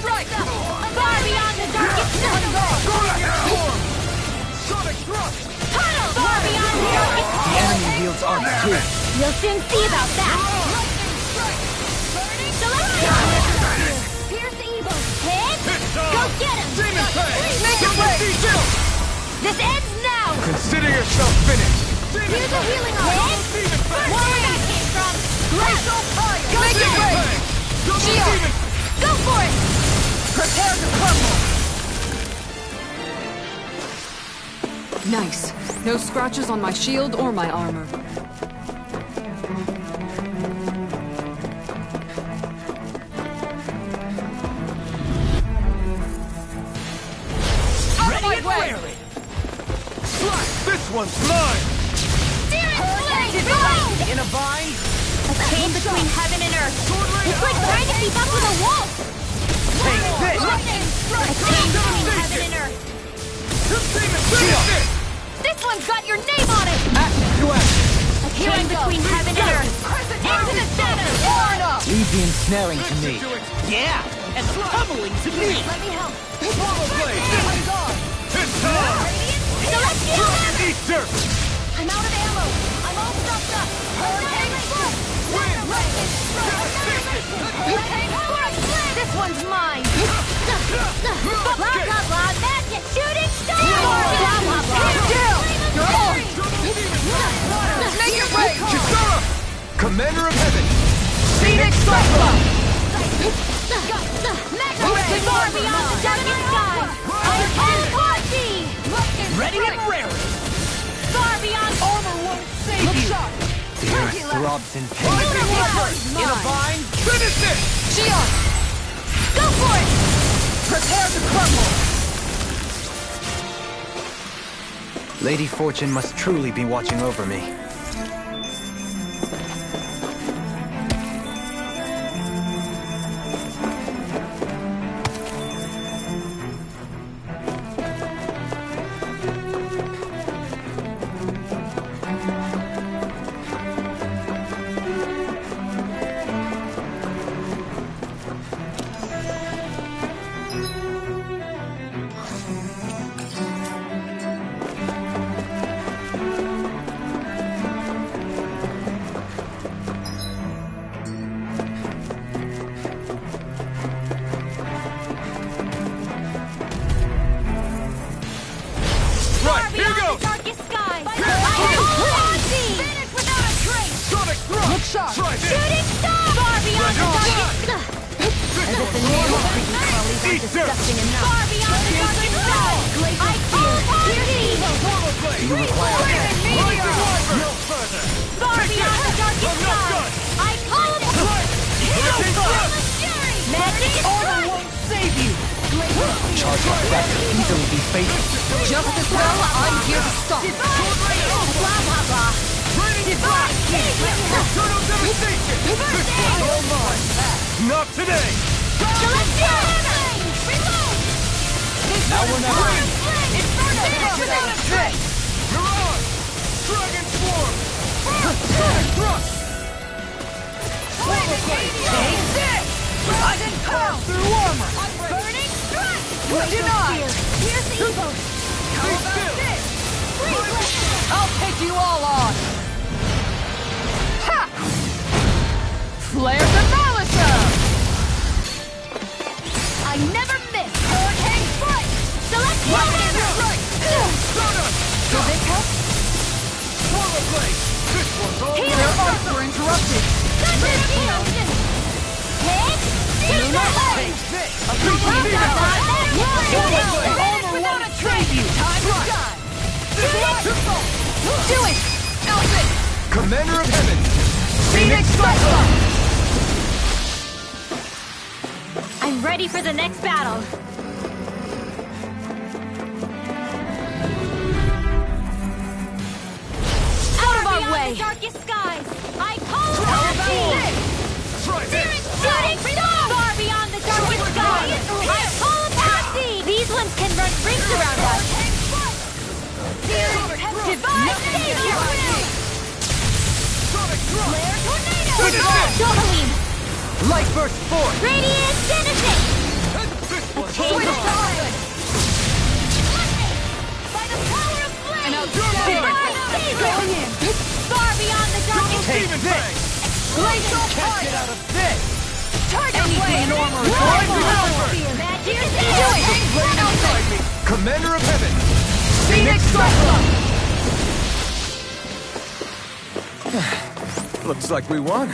strike! Far beyond the darkest sky! Sonic thrust! Tunnel! Far beyond the darkest The enemy wields arms too. You'll soon see about that! Celestial! Pierce evil! Hit! Go get him! Make it way! This ends now! Consider yourself finished! Here's a healing arm! Where that came from! Grab! Go Make get it him! way! Shield! Go for it! Prepare to crumble! Nice. No scratches on my shield or my armor. Ready and wear it! one's mine! In a bind? A chain between heaven and earth. It's like trying to keep up with a wolf. Take this! A chain between heaven and earth. This one's got your name on it! Action to action! A chain between heaven and earth. Into the center. Leave the ensnaring to me. Yeah, and the pummeling to me. Let me help. Swallow blade! It's time! Celestial hammer. Eat dirt! I'm out of ammo. I'm all stuffed up. Hurricane foot. This one's mine. Blah blah blah. Magic shooting star. Blah blah blah. You're on! Make it rain! Kisara! Commander of Heaven! Phoenix Cyclone! Mega ray. Far beyond the darkest sky. I teleport thee. Ready and raring. Far beyond. Armor won't save you. The earth throbs in pain. In a bind? Finish it! Shion! Go for it. Prepare to crumble. Lady Fortune must truly be watching over me. Right, here Beyond goes! the darkest sky. I teleport thee. Finish without a trace. Sonic thrust! Shot! Try this! Shooting star. Far beyond the darkest sky. As if the name of Eat dirt! Far beyond the darkest sky. I teleport thee. Swallow blade! Do you require No further! Far beyond the darkest sky. I teleport. Magic Armor won't save you. charge like that could easily be fatal? Just as well, I'm here to stop. blah blah blah. Divine savior. Eternal devastation! This one's all mine! Not today! Celestial hammer. Reload. Now we're not ready. Finish without a trace. You're on! Dragon Swarm! Sonic thrust! Take this. I can pass through armor. Burning strike. Denied! Here's the evil. How about this? I'll take you all on! Ha! Flare the Malisa! I never miss. Hurricane foot. Celestial hammer. Does it help? Swallow blade! This one's all Healing Their mine! arts were interrupted. Thunder fusion. Take. Take this. Armor won't save you. Time to shine. Do it! Elton! Commander of Heaven! Phoenix Cyclone! I'm ready for the next battle. Out of our way! The darkest skies, I call upon thee! Try this! Shooting star! Far beyond the darkest skies, I call upon thee! These ones can run rings around us. Divine savior! Sonic thrust! Flare tornado! Finish it! Doubling! Light burst forth. Radiant genesis! This one's Change all of mine! time! By the power of flame! An outstanding Divine savior! going in. Far beyond the darkest Take Demon this. Fang! Glacial Can't get out of this. Tiger Flame! armor is Blind going Developer! Magic is Blade inside me! Commander of Heaven! Phoenix Cyclone! Looks like we won.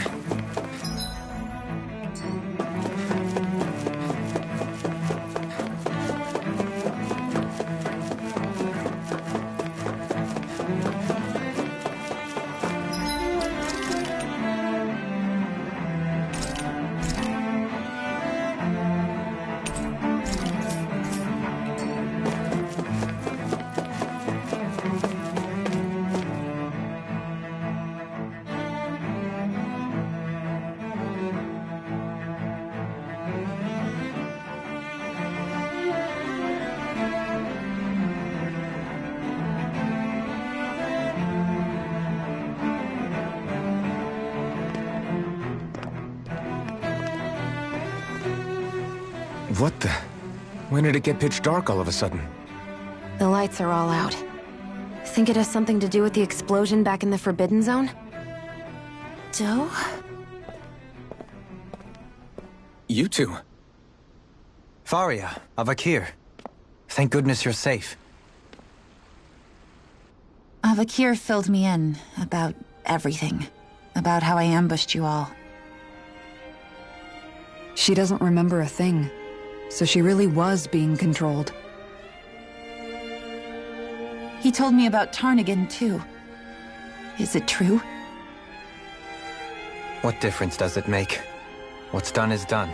What the? When did it get pitch dark all of a sudden? The lights are all out. Think it has something to do with the explosion back in the Forbidden Zone? Doe? You two. Faria, Avakir. Thank goodness you're safe. Avakir filled me in about everything. About how I ambushed you all. She doesn't remember a thing, so she really was being controlled. He told me about Tarnigan, too. Is it true? What difference does it make? What's done is done.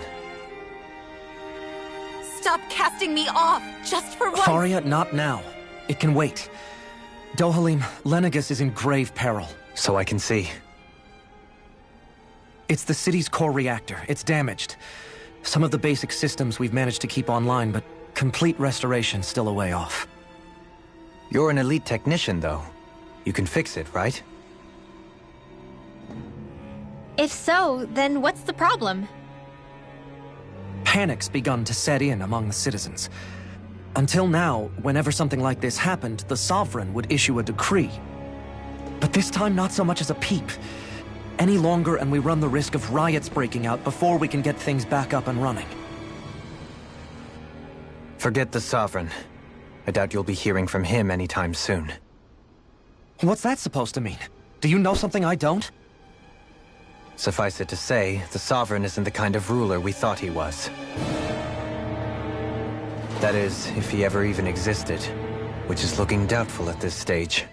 Stop casting me off, just for once! Faria, not now. It can wait. Dohalim, Lenegus is in grave peril. So I can see. It's the city's core reactor. It's damaged. Some of the basic systems we've managed to keep online, but complete restoration's still a way off. You're an elite technician, though. You can fix it, right? If so, then what's the problem? Panic's begun to set in among the citizens. Until now, whenever something like this happened, the Sovereign would issue a decree. But this time, not so much as a peep. Any longer, and we run the risk of riots breaking out before we can get things back up and running. Forget the Sovereign. I doubt you'll be hearing from him anytime soon. What's that supposed to mean? Do you know something I don't? Suffice it to say, the Sovereign isn't the kind of ruler we thought he was. That is, if he ever even existed, which is looking doubtful at this stage.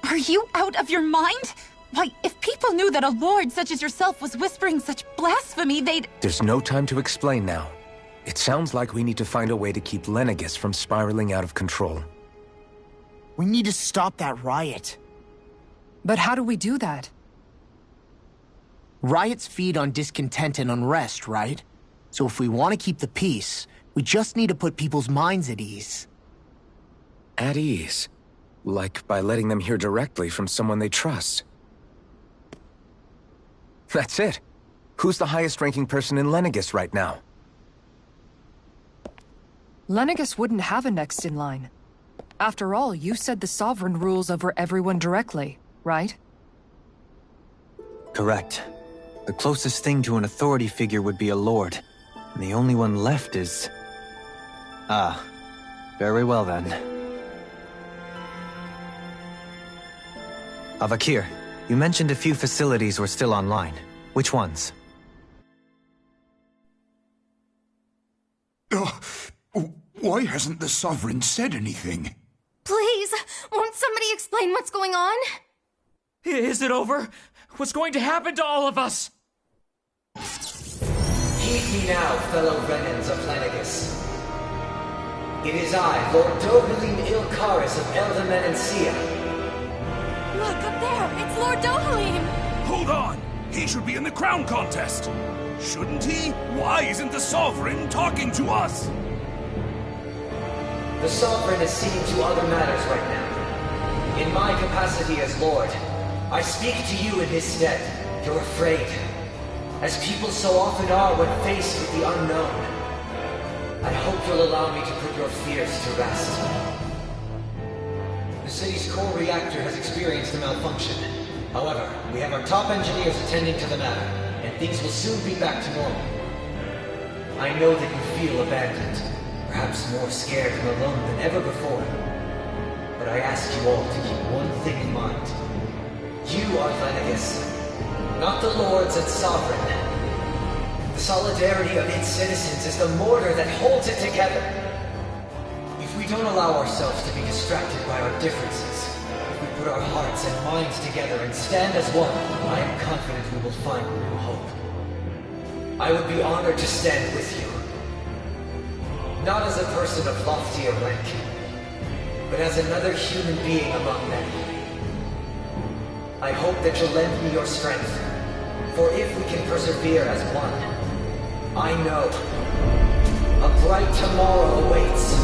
Are you out of your mind? Why, if people knew that a lord such as yourself was whispering such blasphemy, they'd— There's no time to explain now. It sounds like we need to find a way to keep Lenegus from spiraling out of control. We need to stop that riot. But how do we do that? Riots feed on discontent and unrest, right? So if we want to keep the peace, we just need to put people's minds at ease. At ease? Like by letting them hear directly from someone they trust. That's it. Who's the highest-ranking person in Lenegus right now? Lenegus wouldn't have a next in line. After all, you said the Sovereign rules over everyone directly, right? Correct. The closest thing to an authority figure would be a lord, and the only one left is... Ah, very well then. Avakir, you mentioned a few facilities were still online. Which ones? Why hasn't the Sovereign said anything? Please, won't somebody explain what's going on? Is it over? What's going to happen to all of us? Heed me now, fellow Renans of Lenegus. It is I, Lord Dohalim Ilkaris of Eldaman and Sia. Look, up there! It's Lord Dohalim! Hold on! He should be in the crown contest! Shouldn't he? Why isn't the Sovereign talking to us? The Sovereign is seeing to other matters right now. In my capacity as Lord, I speak to you in his stead. You're afraid, as people so often are when faced with the unknown. I hope you'll allow me to put your fears to rest. The city's core reactor has experienced a malfunction. However, we have our top engineers attending to the matter, and things will soon be back to normal. I know that you feel abandoned, perhaps more scared and alone than ever before. But I ask you all to keep one thing in mind. You are Lenegus, not the Lords and Sovereign. The solidarity of its citizens is the mortar that holds it together. If we don't allow ourselves to be distracted by our differences, if we put our hearts and minds together and stand as one, I am confident we will find new hope. I would be honored to stand with you. Not as a person of loftier rank, but as another human being among many. I hope that you'll lend me your strength, for if we can persevere as one, I know a bright tomorrow awaits.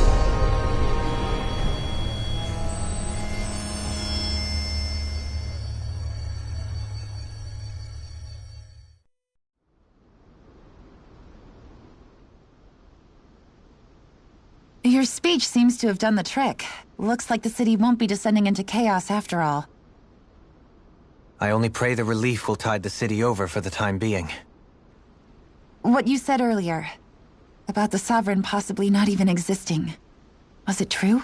Your speech seems to have done the trick. Looks like the city won't be descending into chaos after all. I only pray the relief will tide the city over for the time being. What you said earlier, about the Sovereign possibly not even existing, was it true?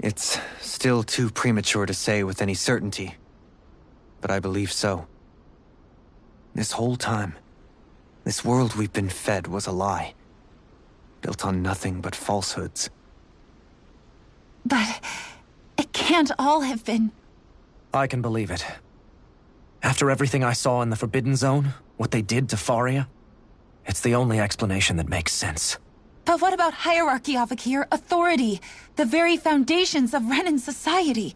It's still too premature to say with any certainty, but I believe so. This whole time, this world we've been fed was a lie, built on nothing but falsehoods. But it can't all have been... I can believe it. After everything I saw in the Forbidden Zone, what they did to Faria, it's the only explanation that makes sense. But what about hierarchy, Avakir? Authority? The very foundations of Renan society?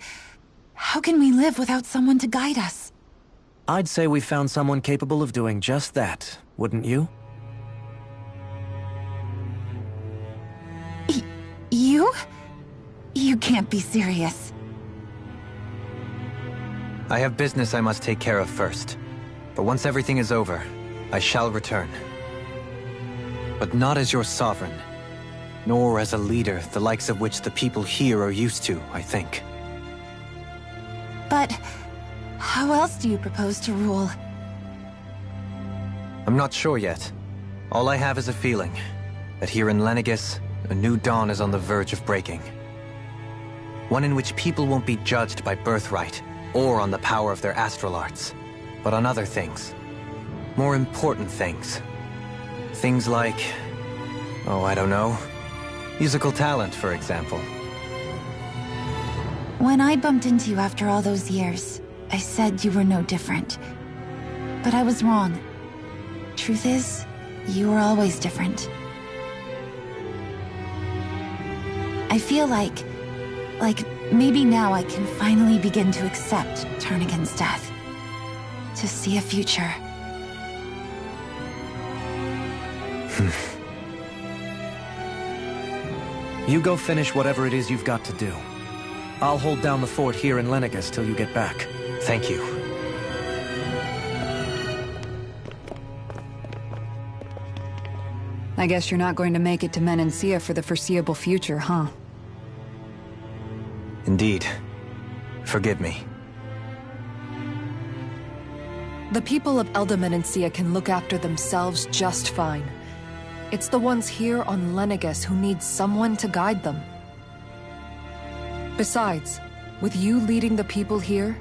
How can we live without someone to guide us? I'd say we found someone capable of doing just that, wouldn't you? You? You can't be serious. I have business I must take care of first. But once everything is over, I shall return. But not as your sovereign, nor as a leader the likes of which the people here are used to, I think. But how else do you propose to rule? I'm not sure yet. All I have is a feeling that here in Lenegis, a new dawn is on the verge of breaking. One in which people won't be judged by birthright or on the power of their astral arts, but on other things. More important things. Things like, oh, I don't know, musical talent, for example. When I bumped into you after all those years, I said you were no different. But I was wrong. Truth is, you were always different. I feel like maybe now I can finally begin to accept Turnigan's death. To see a future. You go finish whatever it is you've got to do. I'll hold down the fort here in Lenegis till you get back. Thank you. I guess you're not going to make it to Menancia for the foreseeable future, huh? Indeed. Forgive me. The people of Elda Menancia can look after themselves just fine. It's the ones here on Lenegis who need someone to guide them. Besides, with you leading the people here,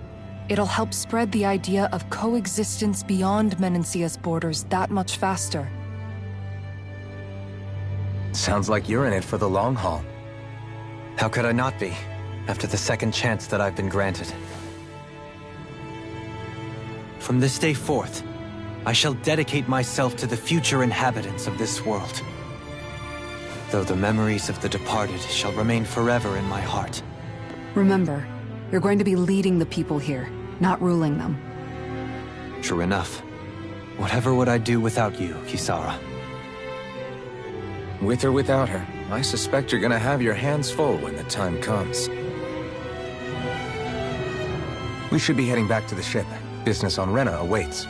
it'll help spread the idea of coexistence beyond Menancia's borders that much faster. Sounds like you're in it for the long haul. How could I not be, after the second chance that I've been granted? From this day forth, I shall dedicate myself to the future inhabitants of this world. Though the memories of the departed shall remain forever in my heart. Remember, you're going to be leading the people here, not ruling them. True enough. Whatever would I do without you, Kisara? With or without her, I suspect you're gonna have your hands full when the time comes. We should be heading back to the ship. Business on Rena awaits.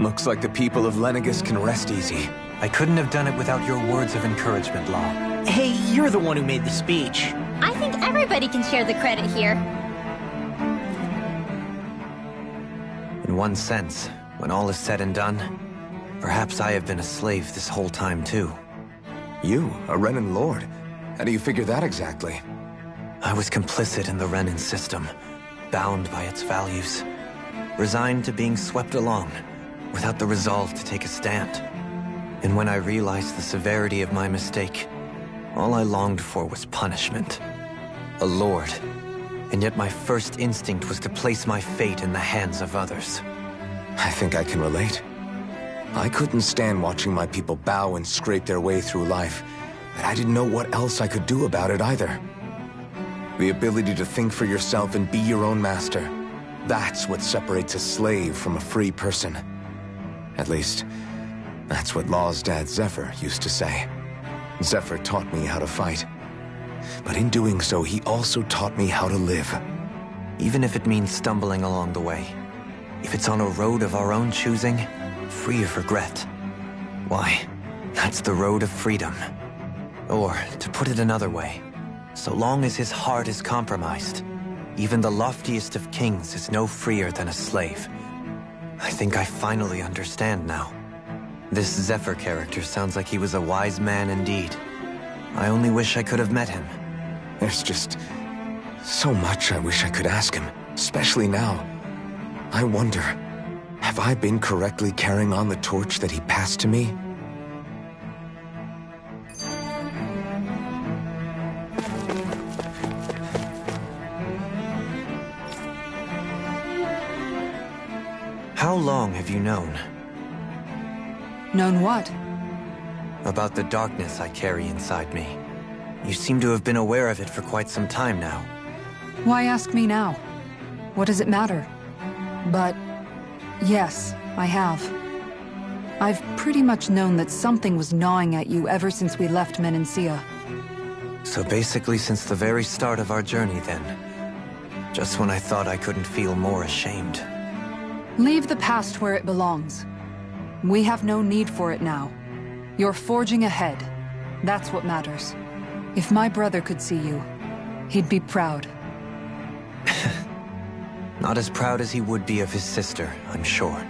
Looks like the people of Lenegus can rest easy. I couldn't have done it without your words of encouragement, Law. Hey, you're the one who made the speech. I think everybody can share the credit here. In one sense, when all is said and done, perhaps I have been a slave this whole time too. You, a Renan Lord? How do you figure that exactly? I was complicit in the Renan system, bound by its values, resigned to being swept along, without the resolve to take a stand. And when I realized the severity of my mistake, all I longed for was punishment. A lord. And yet my first instinct was to place my fate in the hands of others. I think I can relate. I couldn't stand watching my people bow and scrape their way through life, but I didn't know what else I could do about it either. The ability to think for yourself and be your own master, that's what separates a slave from a free person. At least, that's what Law's dad Zephyr used to say. Zephyr taught me how to fight. But in doing so, he also taught me how to live. Even if it means stumbling along the way. If it's on a road of our own choosing, free of regret. Why, that's the road of freedom. Or, to put it another way, so long as his heart is compromised, even the loftiest of kings is no freer than a slave. I think I finally understand now. This Zephyr character sounds like he was a wise man indeed. I only wish I could have met him. There's just so much I wish I could ask him, especially now. I wonder, have I been correctly carrying on the torch that he passed to me? How long have you known? Known what? About the darkness I carry inside me. You seem to have been aware of it for quite some time now. Why ask me now? What does it matter? But yes, I have. I've pretty much known that something was gnawing at you ever since we left Menancia. So basically since the very start of our journey then. Just when I thought I couldn't feel more ashamed. Leave the past where it belongs. We have no need for it now. You're forging ahead. That's what matters. If my brother could see you, he'd be proud. Not as proud as he would be of his sister, I'm sure.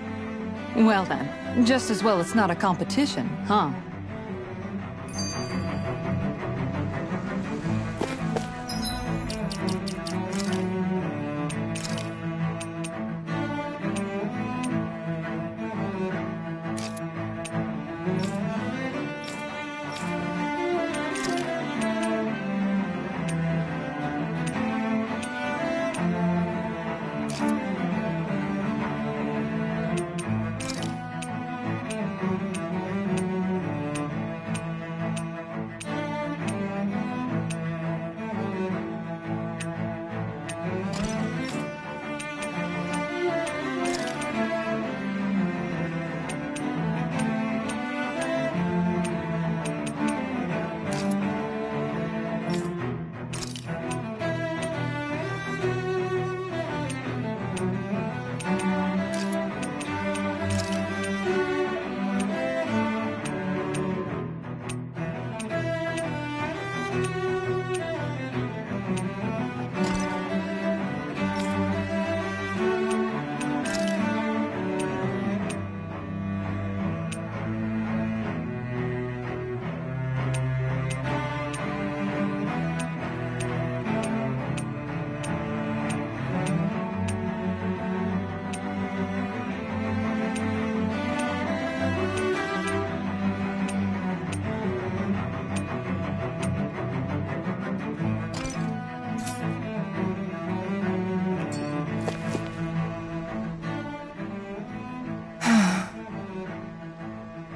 Well then, just as well it's not a competition, huh?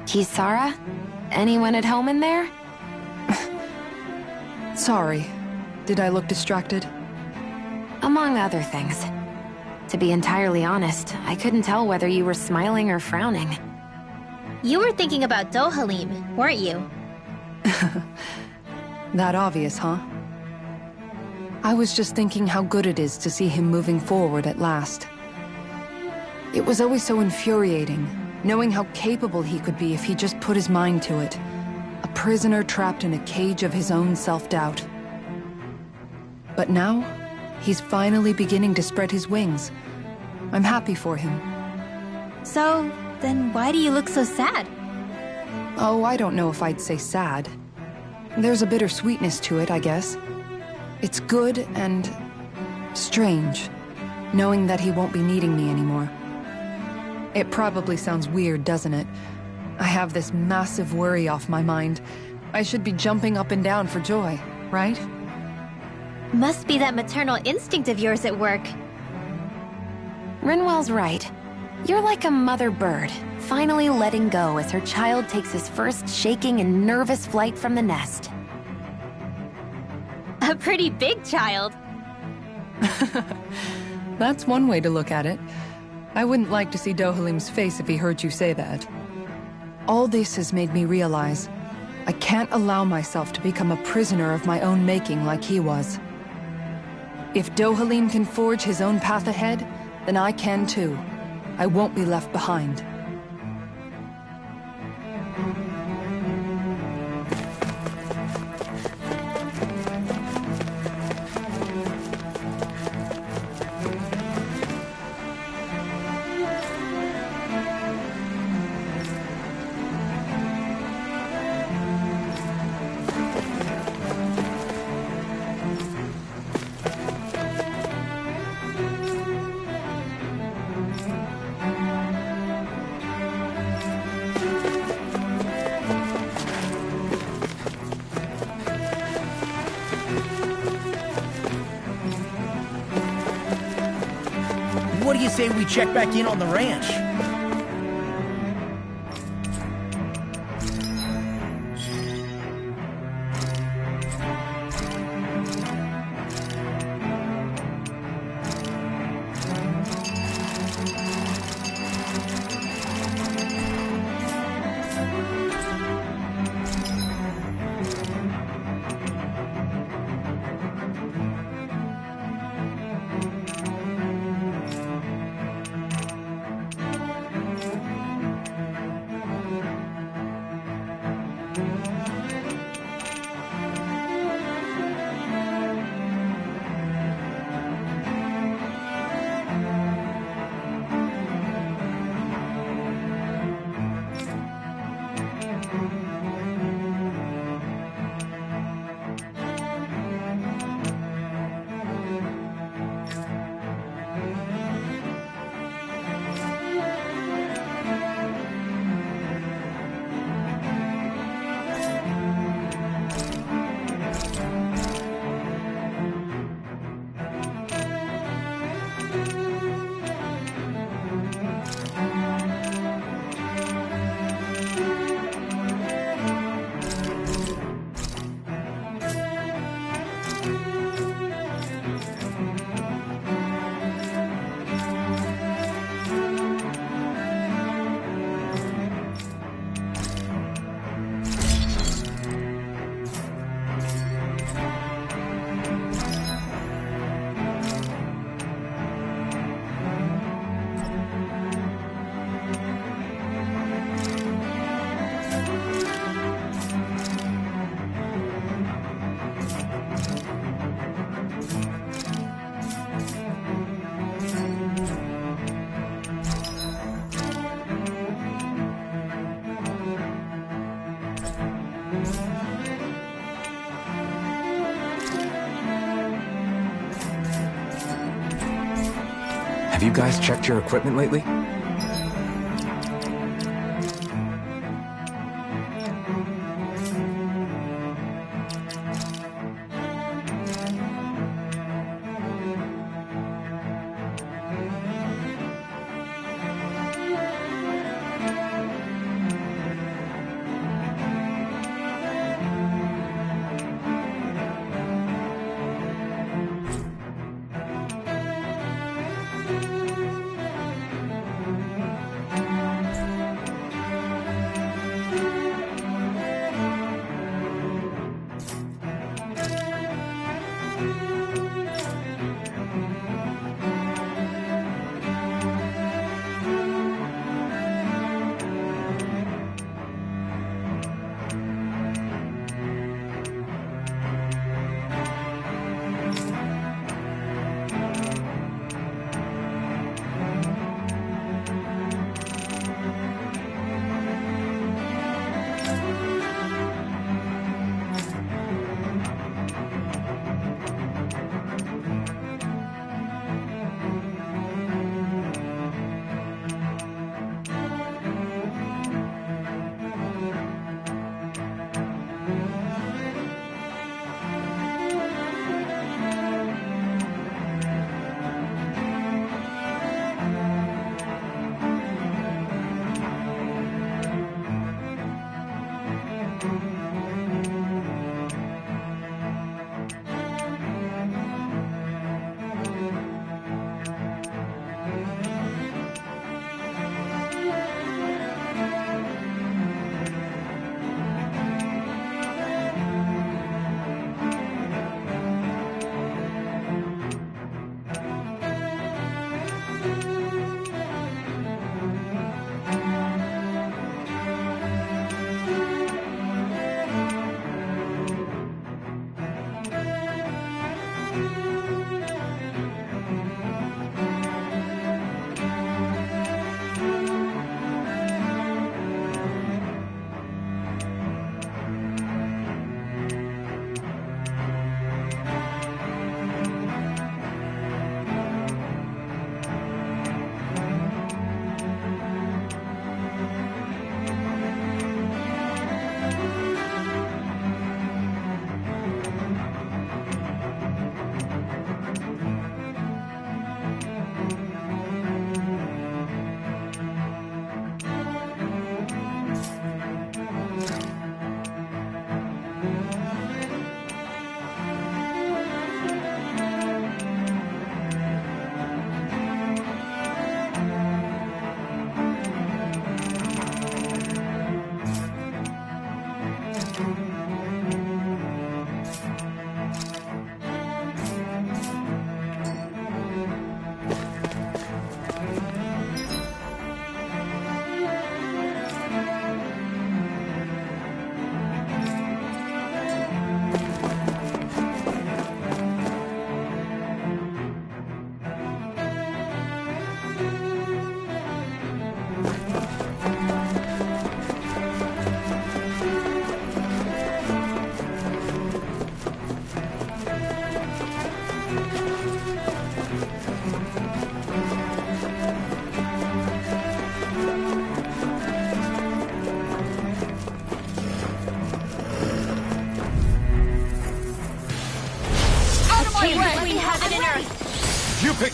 Kisara? Anyone at home in there? Sorry. Did I look distracted? Among other things. To be entirely honest, I couldn't tell whether you were smiling or frowning. You were thinking about Dohalim, weren't you? That obvious, huh? I was just thinking how good it is to see him moving forward at last. It was always so infuriating, knowing how capable he could be if he just put his mind to it. A prisoner trapped in a cage of his own self-doubt. But now, he's finally beginning to spread his wings. I'm happy for him. So, then why do you look so sad? Oh, I don't know if I'd say sad. There's a bittersweetness to it, I guess. It's good and strange, knowing that he won't be needing me anymore. It probably sounds weird, doesn't it? I have this massive worry off my mind. I should be jumping up and down for joy, right? Must be that maternal instinct of yours at work. Rinwell's right. You're like a mother bird, finally letting go as her child takes his first shaking and nervous flight from the nest. A pretty big child. That's one way to look at it. I wouldn't like to see Dohalim's face if he heard you say that. All this has made me realize I can't allow myself to become a prisoner of my own making like he was. If Dohalim can forge his own path ahead, then I can too. I won't be left behind. What do you say we check back in on the ranch? Have you guys checked your equipment lately?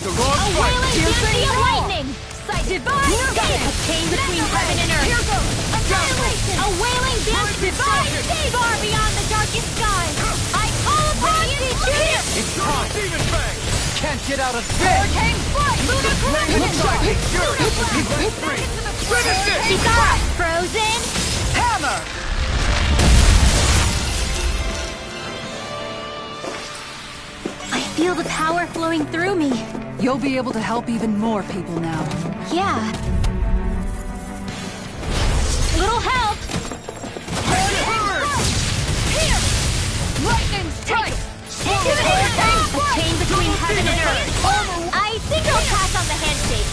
The wrong A fight! wailing density of lightning! Divine state! A chain between heaven and earth! Here goes! Annihilation! A wailing density! Divine state! Far beyond the darkest skies! I call upon you! It's time! Demon Fang! Can't get out of this! Hurricane Flight! Lunar Corruption! Finish it! Bizarre! Frozen! Hammer! I feel the power flowing through me. You'll be able to help even more people now. Yeah. Little help! Here! Lightning strike! A chain between heaven and earth. I think I'll pass on the handshake.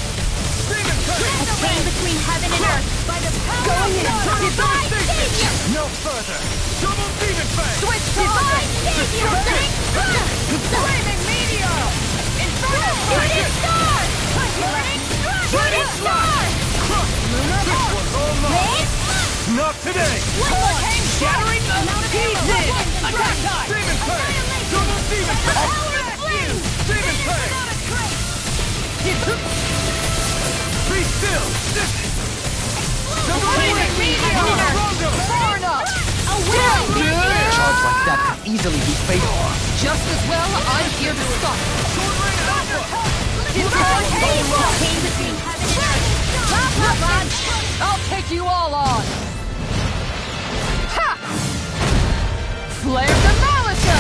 A chain between heaven and earth. By the power going in. Divine savior! No further! Double Demon Fang! Switch divine savior! Flaming meteor! Inferno! Shooting star! Shooting star! Lunar This one's all mine! Not today! Hurricane shattering pieces! Attack time! Demon Fang! Double Demon Fang! Demon Fang! Be still! Double Demon meteor! Rondo! Burn up! A will! A charge like that could easily be fatal. Just as well, I'm here to stop it. Divine savior! Chain between heaven and earth. Blah, blah, blah. I'll take you all on! Ha! Flare the Malisa!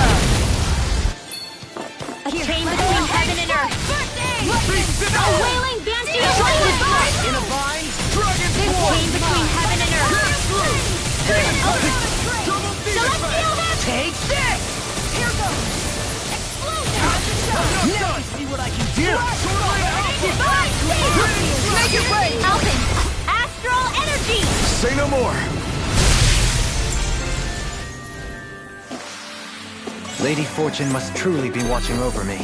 A chain between heaven and earth. A wailing banshee of lightning! In a vine! A chain between heaven and earth. Celestial heaven! Take this! Here goes! Explosion! Now see what I can do! Divine savior! Make it rain! Alpin! Astral energy! Say no more! Lady Fortune must truly be watching over me.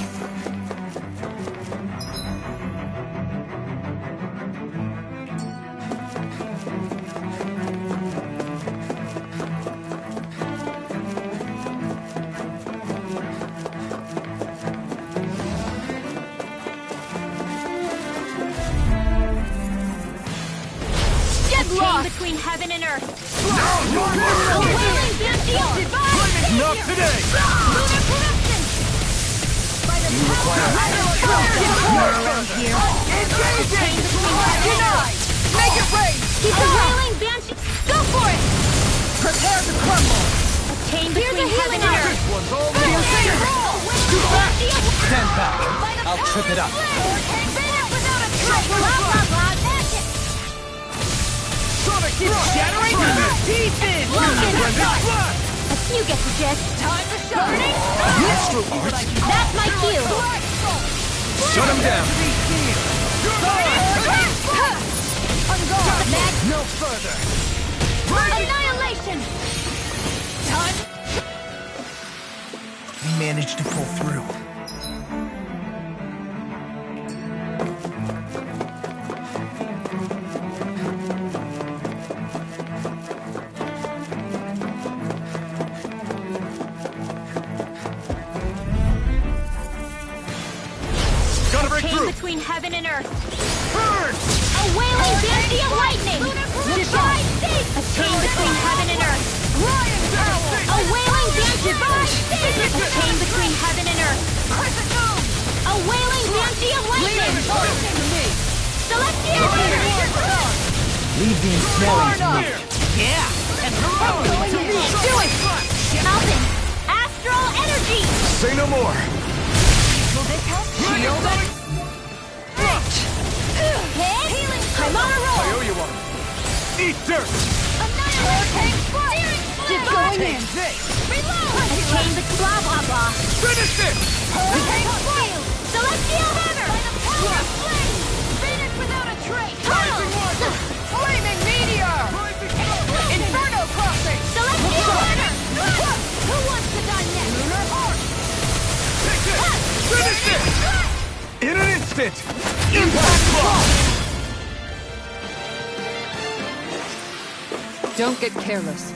Chain between heaven and earth. A wailing banshee of divine Not today! lunar corruption! By the power of here. Chain between heaven and earth. Make it rain! A wailing banshee. Go for it! Prepare to crumble! A chain between heaven and earth. This one's all mine! Stand back. I'll trip it up. Sonic shattering pieces! You get the gist. Time to shine! Astral That's my cue. Shut him down! No further! Annihilation! We managed to pull through. Gotta break Chain through! between heaven and earth. Burn! A wailing banshee of lightning! Divine state! A chain between heaven and earth. A wailing banshee of lightning! A chain between heaven and earth. A wailing banshee of lightning! Celestial heaven! Leave the ensnaring to me. Yeah! And Do it! Alpin! Astral energy! say no more! Shield it! Healing! I'm on a roll! I owe you one! Eat dirt! Annihilate! Divine! Take this! Reload! A chain between blah blah blah! Finish it! Hurricane Flail! Celestial Hammer! By the power of flame! Venus without a trace! Flaming meteor! Inferno crossing! Celestial Hammer! Who wants to die next? Lunar Heart! Take this! Finish it! In an instant! Impact block! Don't get careless.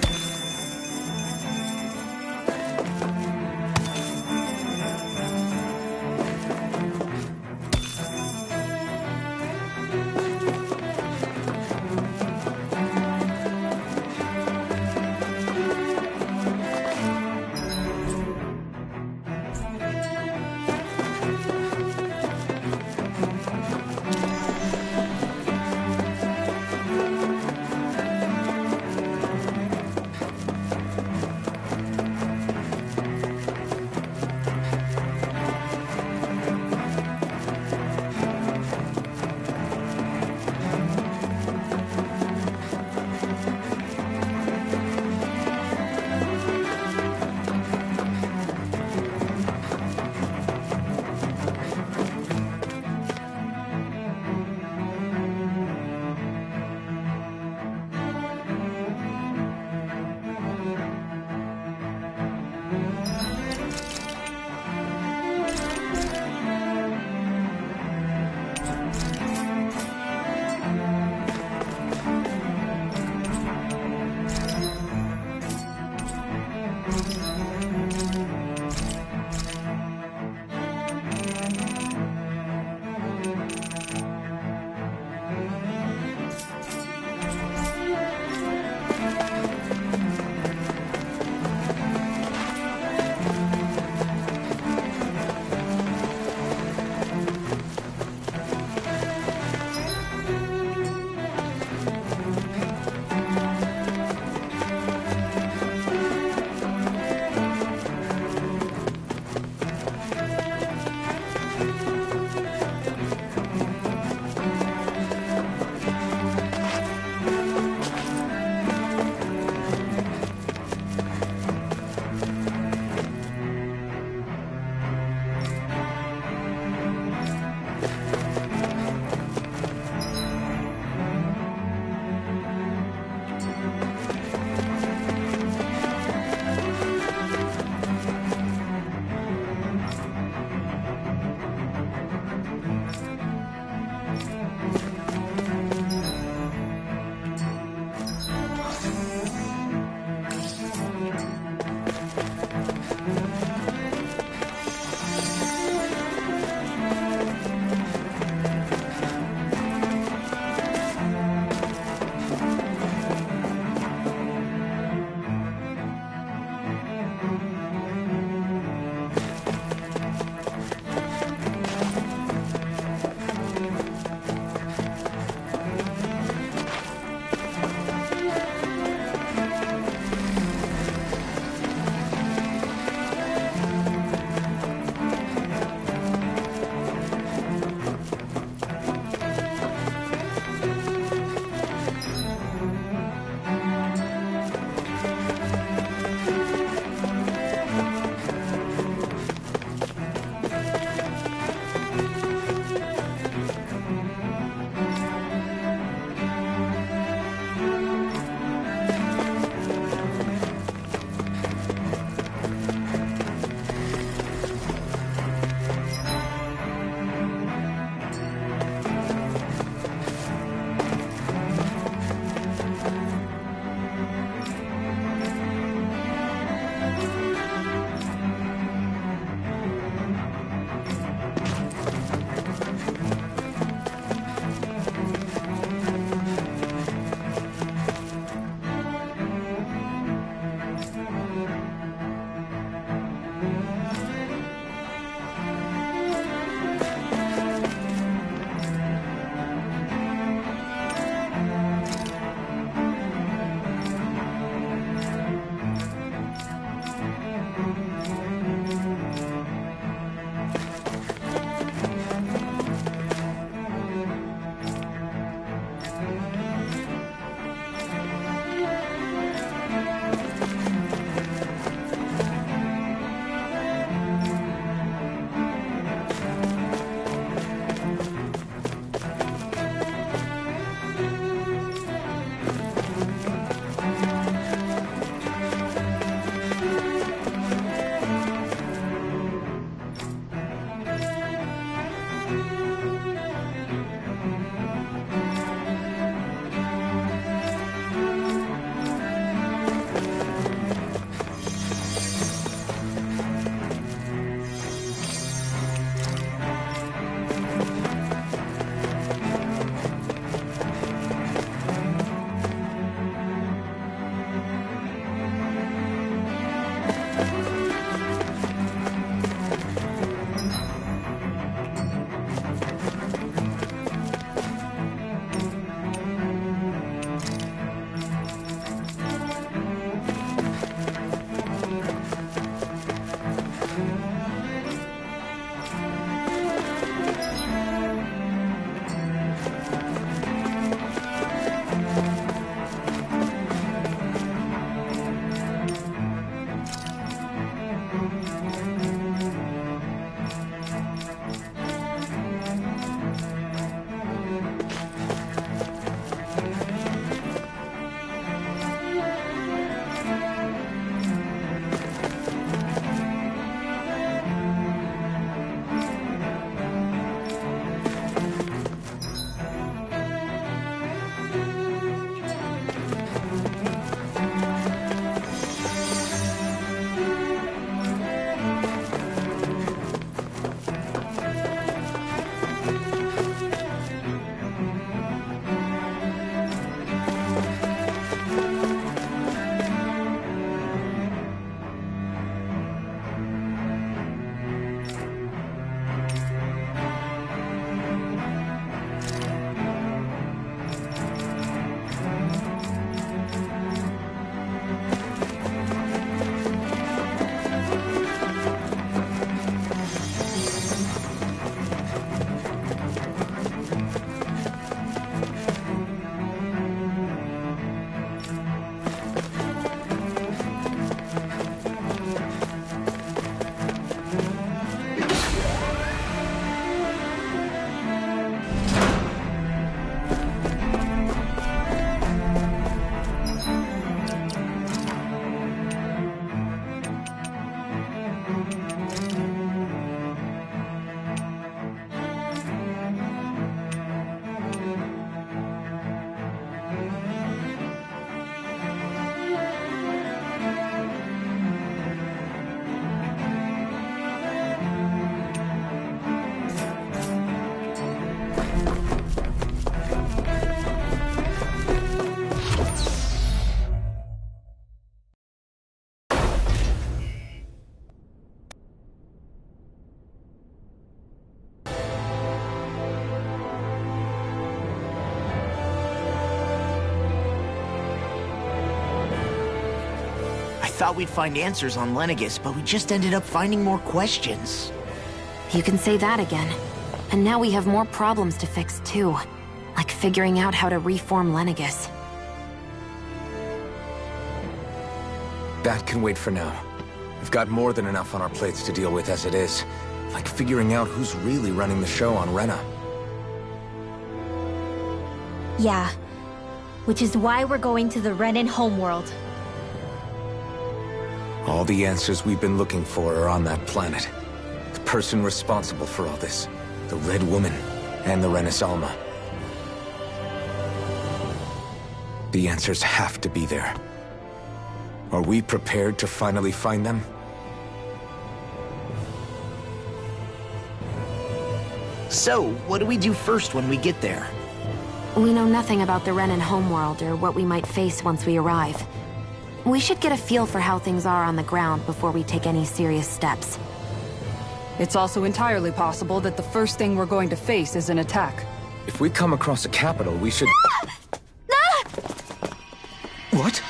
thought we'd find answers on Lenegis, but we just ended up finding more questions. You can say that again. And now we have more problems to fix, too. Like figuring out how to reform Lenegis. That can wait for now. We've got more than enough on our plates to deal with as it is. Like figuring out who's really running the show on Rena. Yeah. Which is why we're going to the Renan homeworld. All the answers we've been looking for are on that planet. The person responsible for all this. The Red Woman. And the Renis Alma. The answers have to be there. Are we prepared to finally find them? So, what do we do first when we get there? We know nothing about the Renan homeworld or what we might face once we arrive. We should get a feel for how things are on the ground before we take any serious steps. It's also entirely possible that the first thing we're going to face is an attack. If we come across a capital, we should... What?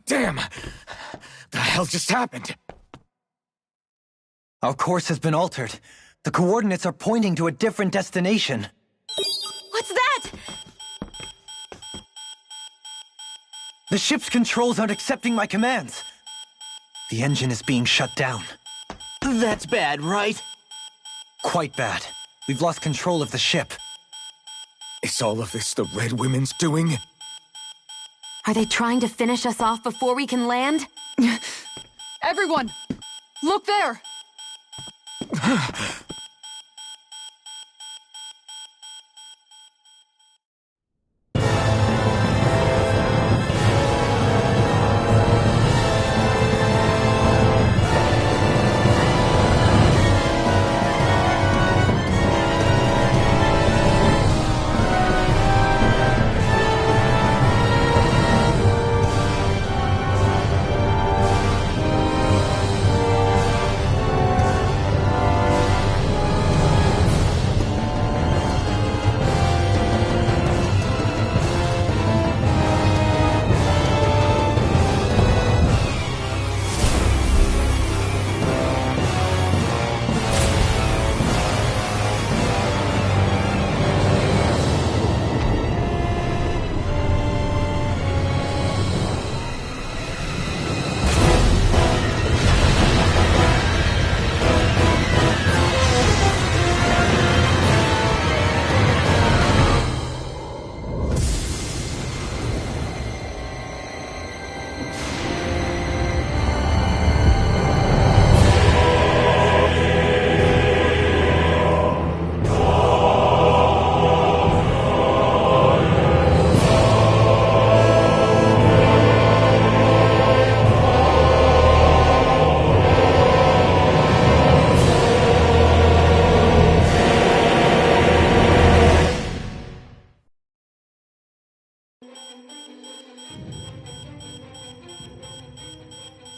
Damn! The hell just happened? Our course has been altered. The coordinates are pointing to a different destination. What's that? The ship's controls aren't accepting my commands. The engine is being shut down. That's bad, right? Quite bad. We've lost control of the ship. Is all of this the Red Women's doing? Are they trying to finish us off before we can land? Everyone! Look there!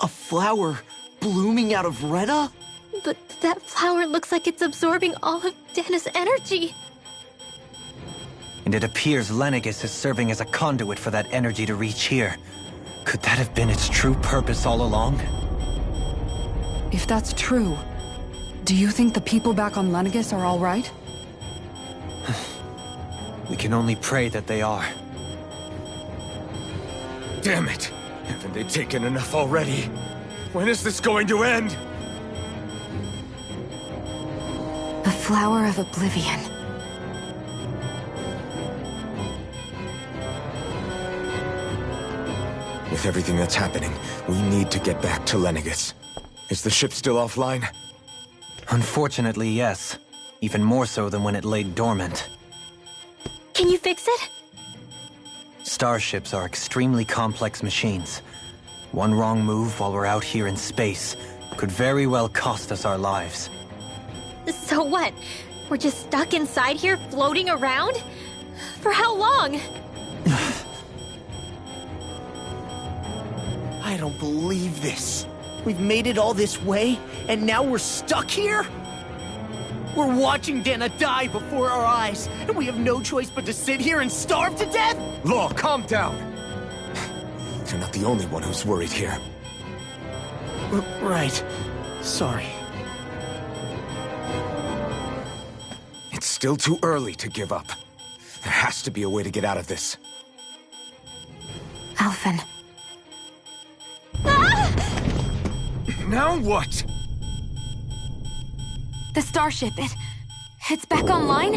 A flower blooming out of Rena? But that flower looks like it's absorbing all of Dana's energy. And it appears Lenegis is serving as a conduit for that energy to reach here. Could that have been its true purpose all along? If that's true, do you think the people back on Lenegis are all right? We can only pray that they are. Damn it! Haven't they taken enough already? When is this going to end? The Flower of Oblivion. With everything that's happening, we need to get back to Lenegis. Is the ship still offline? Unfortunately, yes. Even more so than when it lay dormant. Can you fix it? Starships are extremely complex machines. One wrong move while we're out here in space could very well cost us our lives. So what? We're just stuck inside here, floating around? For how long? I don't believe this. We've made it all this way, and now we're stuck here? We're watching Dana die before our eyes, and we have no choice but to sit here and starve to death? Law, calm down! You're not the only one who's worried here. Right. Sorry. It's still too early to give up. There has to be a way to get out of this. Alphen. Now what? The starship, it's back online?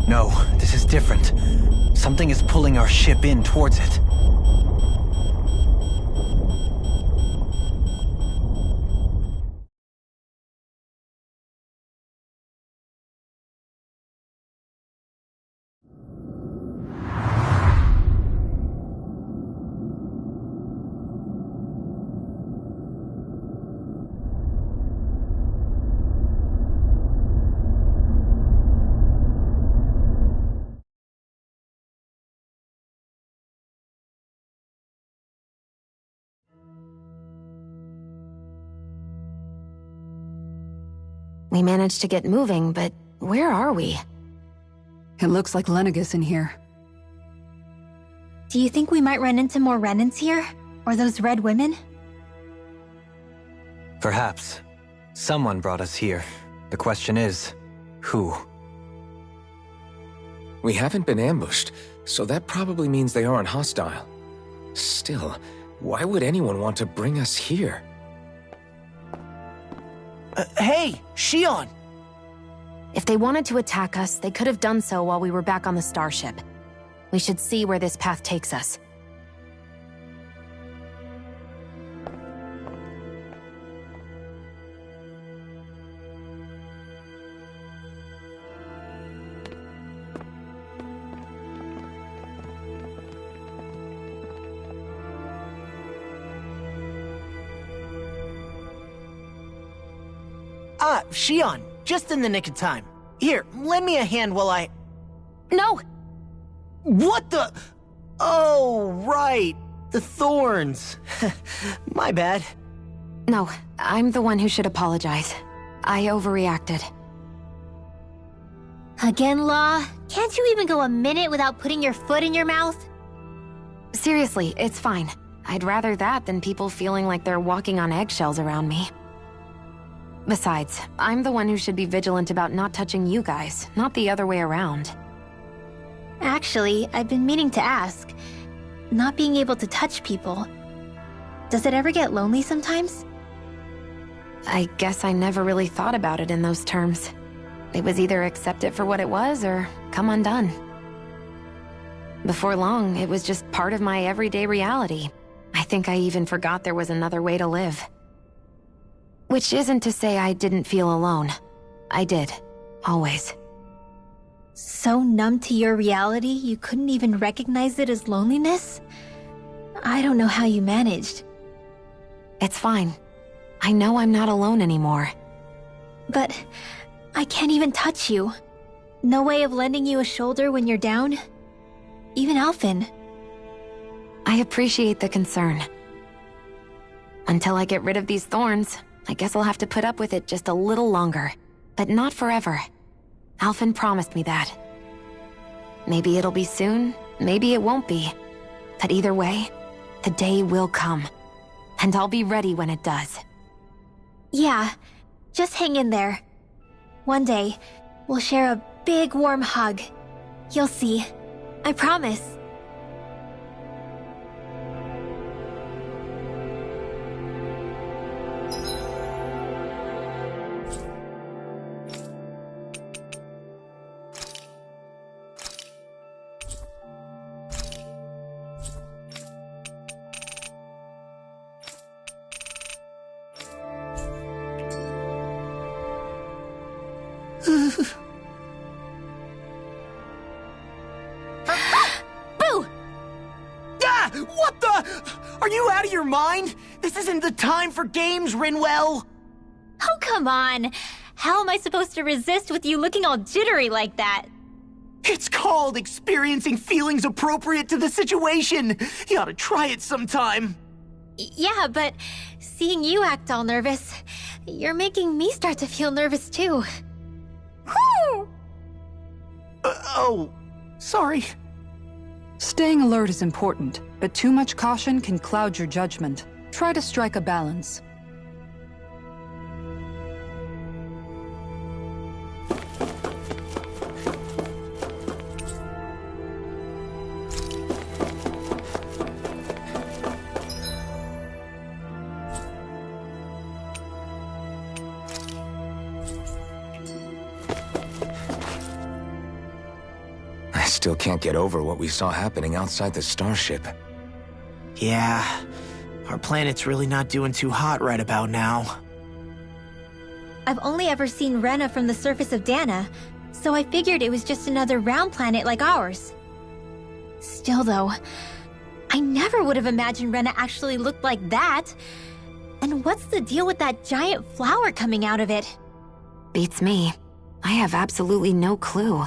No, this is different. Something is pulling our ship in towards it. We managed to get moving, but where are we? It looks like Lenegis in here. Do you think we might run into more remnants here? Or those red women? Perhaps. Someone brought us here. The question is, who? We haven't been ambushed, so that probably means they aren't hostile. Still, why would anyone want to bring us here? Hey, Shion! If they wanted to attack us, they could have done so while we were back on the starship. We should see where this path takes us. Ah, Shion, just in the nick of time. Here, lend me a hand while I... No! What the... Oh, right. The thorns. My bad. No, I'm the one who should apologize. I overreacted. Again, Law? Can't you even go a minute without putting your foot in your mouth? Seriously, it's fine. I'd rather that than people feeling like they're walking on eggshells around me. Besides, I'm the one who should be vigilant about not touching you guys, not the other way around. Actually, I've been meaning to ask. Not being able to touch people, does it ever get lonely sometimes? I guess I never really thought about it in those terms. It was either accept it for what it was or come undone. Before long, it was just part of my everyday reality. I think I even forgot there was another way to live. Which isn't to say I didn't feel alone. I did. Always. So numb to your reality, you couldn't even recognize it as loneliness? I don't know how you managed. It's fine. I know I'm not alone anymore. But I can't even touch you. No way of lending you a shoulder when you're down? Even Alphen. I appreciate the concern. Until I get rid of these thorns, I guess I'll have to put up with it just a little longer. But not forever. Alphen promised me that. Maybe it'll be soon, maybe it won't be. But either way, the day will come. And I'll be ready when it does. Yeah, just hang in there. One day, we'll share a big warm hug. You'll see. I promise. Boo! Ah! What the? Are you out of your mind? This isn't the time for games, Rinwell! Oh, come on. How am I supposed to resist with you looking all jittery like that? It's called experiencing feelings appropriate to the situation. You ought to try it sometime. Yeah, but seeing you act all nervous, you're making me start to feel nervous too. Whew! Oh, sorry. Staying alert is important, but too much caution can cloud your judgment. Try to strike a balance. I still can't get over what we saw happening outside the starship. Yeah, our planet's really not doing too hot right about now. I've only ever seen Rena from the surface of Dana, so I figured it was just another round planet like ours. Still though, I never would have imagined Rena actually looked like that. And what's the deal with that giant flower coming out of it? Beats me. I have absolutely no clue.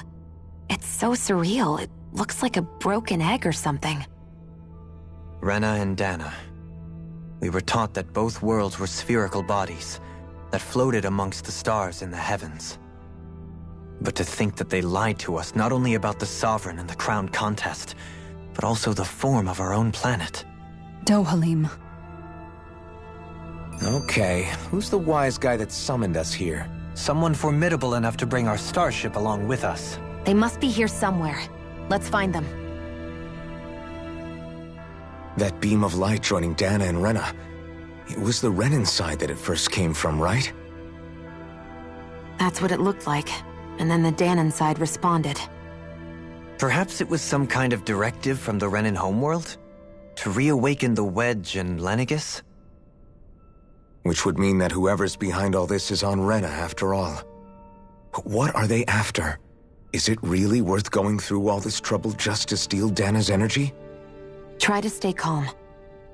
It's so surreal. It looks like a broken egg or something. Rena and Dana. We were taught that both worlds were spherical bodies that floated amongst the stars in the heavens. But to think that they lied to us not only about the Sovereign and the Crown contest, but also the form of our own planet. Dohalim. Okay, who's the wise guy that summoned us here? Someone formidable enough to bring our starship along with us. They must be here somewhere. Let's find them. That beam of light joining Dana and Rena. It was the Renan side that it first came from, right? That's what it looked like. And then the Danon side responded. Perhaps it was some kind of directive from the Renan homeworld? To reawaken the Wedge and Lenegis? Which would mean that whoever's behind all this is on Rena after all. But what are they after? Is it really worth going through all this trouble just to steal Dana's energy? Try to stay calm.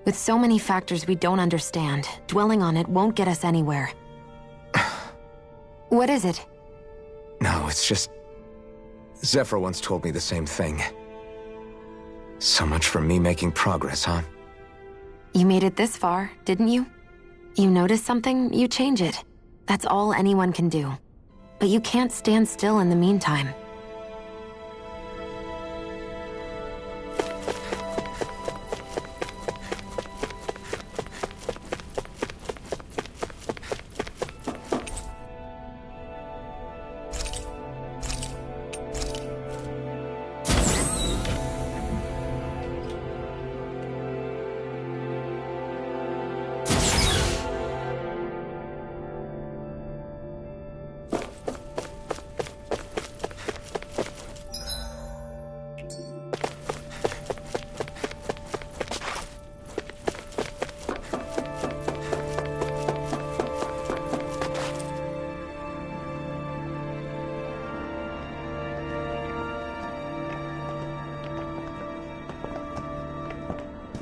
With so many factors we don't understand, dwelling on it won't get us anywhere. What is it? No, it's just... Zephyr once told me the same thing. So much for me making progress, huh? You made it this far, didn't you? You notice something, you change it. That's all anyone can do. But you can't stand still in the meantime.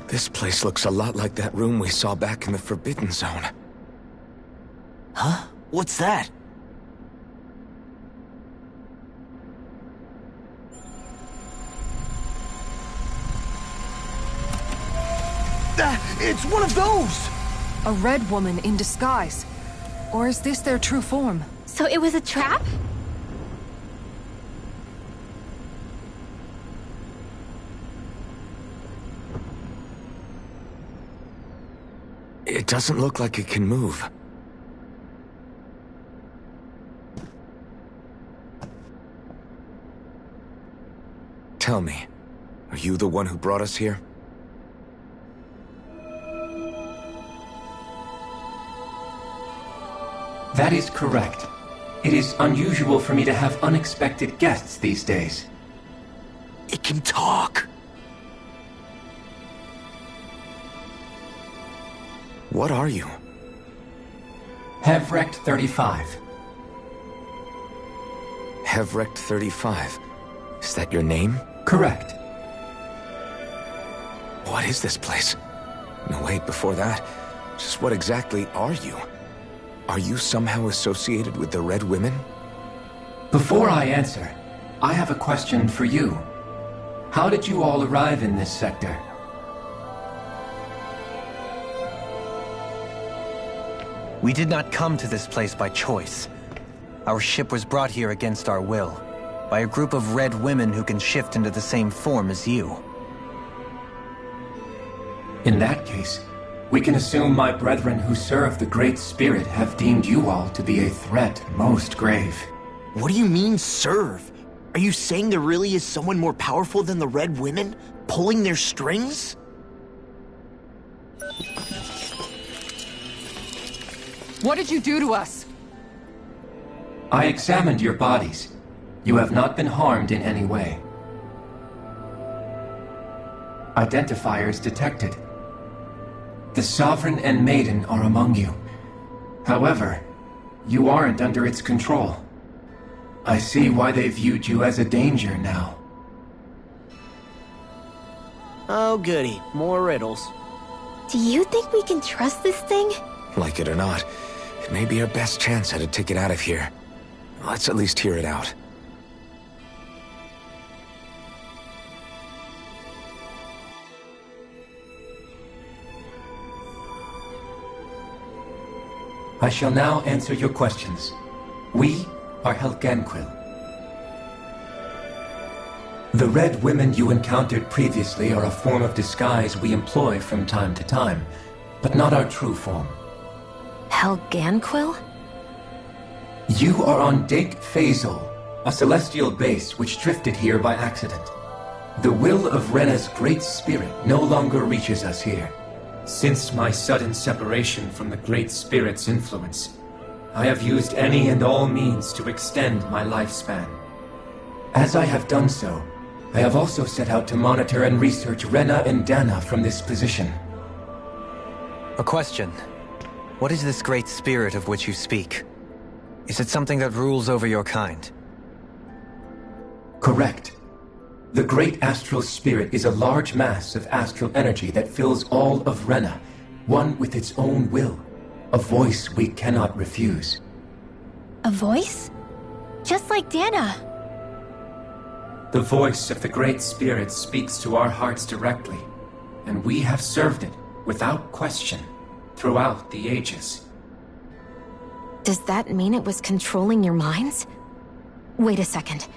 This place looks a lot like that room we saw back in the Forbidden Zone. Huh? What's that? It's one of those! A red woman in disguise. Or is this their true form? So it was a trap? It doesn't look like it can move. Tell me, are you the one who brought us here? That is correct. It is unusual for me to have unexpected guests these days. It can talk. What are you? Hevrect 35. Hevrect35. Is that your name? Correct. What is this place? No, wait, before that, just what exactly are you? Are you somehow associated with the Red Women? Before I answer, I have a question for you. How did you all arrive in this sector? We did not come to this place by choice. Our ship was brought here against our will, by a group of red women who can shift into the same form as you. In that case, we can assume my brethren who serve the Great Spirit have deemed you all to be a threat most grave. What do you mean, serve? Are you saying there really is someone more powerful than the Red Women, pulling their strings? What did you do to us? I examined your bodies. You have not been harmed in any way. Identifiers detected. The Sovereign and Maiden are among you. However, you aren't under its control. I see why they viewed you as a danger now. Oh goody, more riddles. Do you think we can trust this thing? Like it or not, it may be our best chance at a ticket out of here. Let's at least hear it out. I shall now answer your questions. We are Helganquil. The Red Women you encountered previously are a form of disguise we employ from time to time, but not our true form. Helganquil? You are on Dake Phasol, a celestial base which drifted here by accident. The will of Rena's great spirit no longer reaches us here. Since my sudden separation from the Great Spirit's influence, I have used any and all means to extend my lifespan. As I have done so, I have also set out to monitor and research Rena and Dana from this position. A question. What is this Great Spirit of which you speak? Is it something that rules over your kind? Correct. The Great Astral Spirit is a large mass of astral energy that fills all of Rena, one with its own will, a voice we cannot refuse. A voice? Just like Dana. The voice of the Great Spirit speaks to our hearts directly, and we have served it, without question, throughout the ages. Does that mean it was controlling your minds? Wait a second.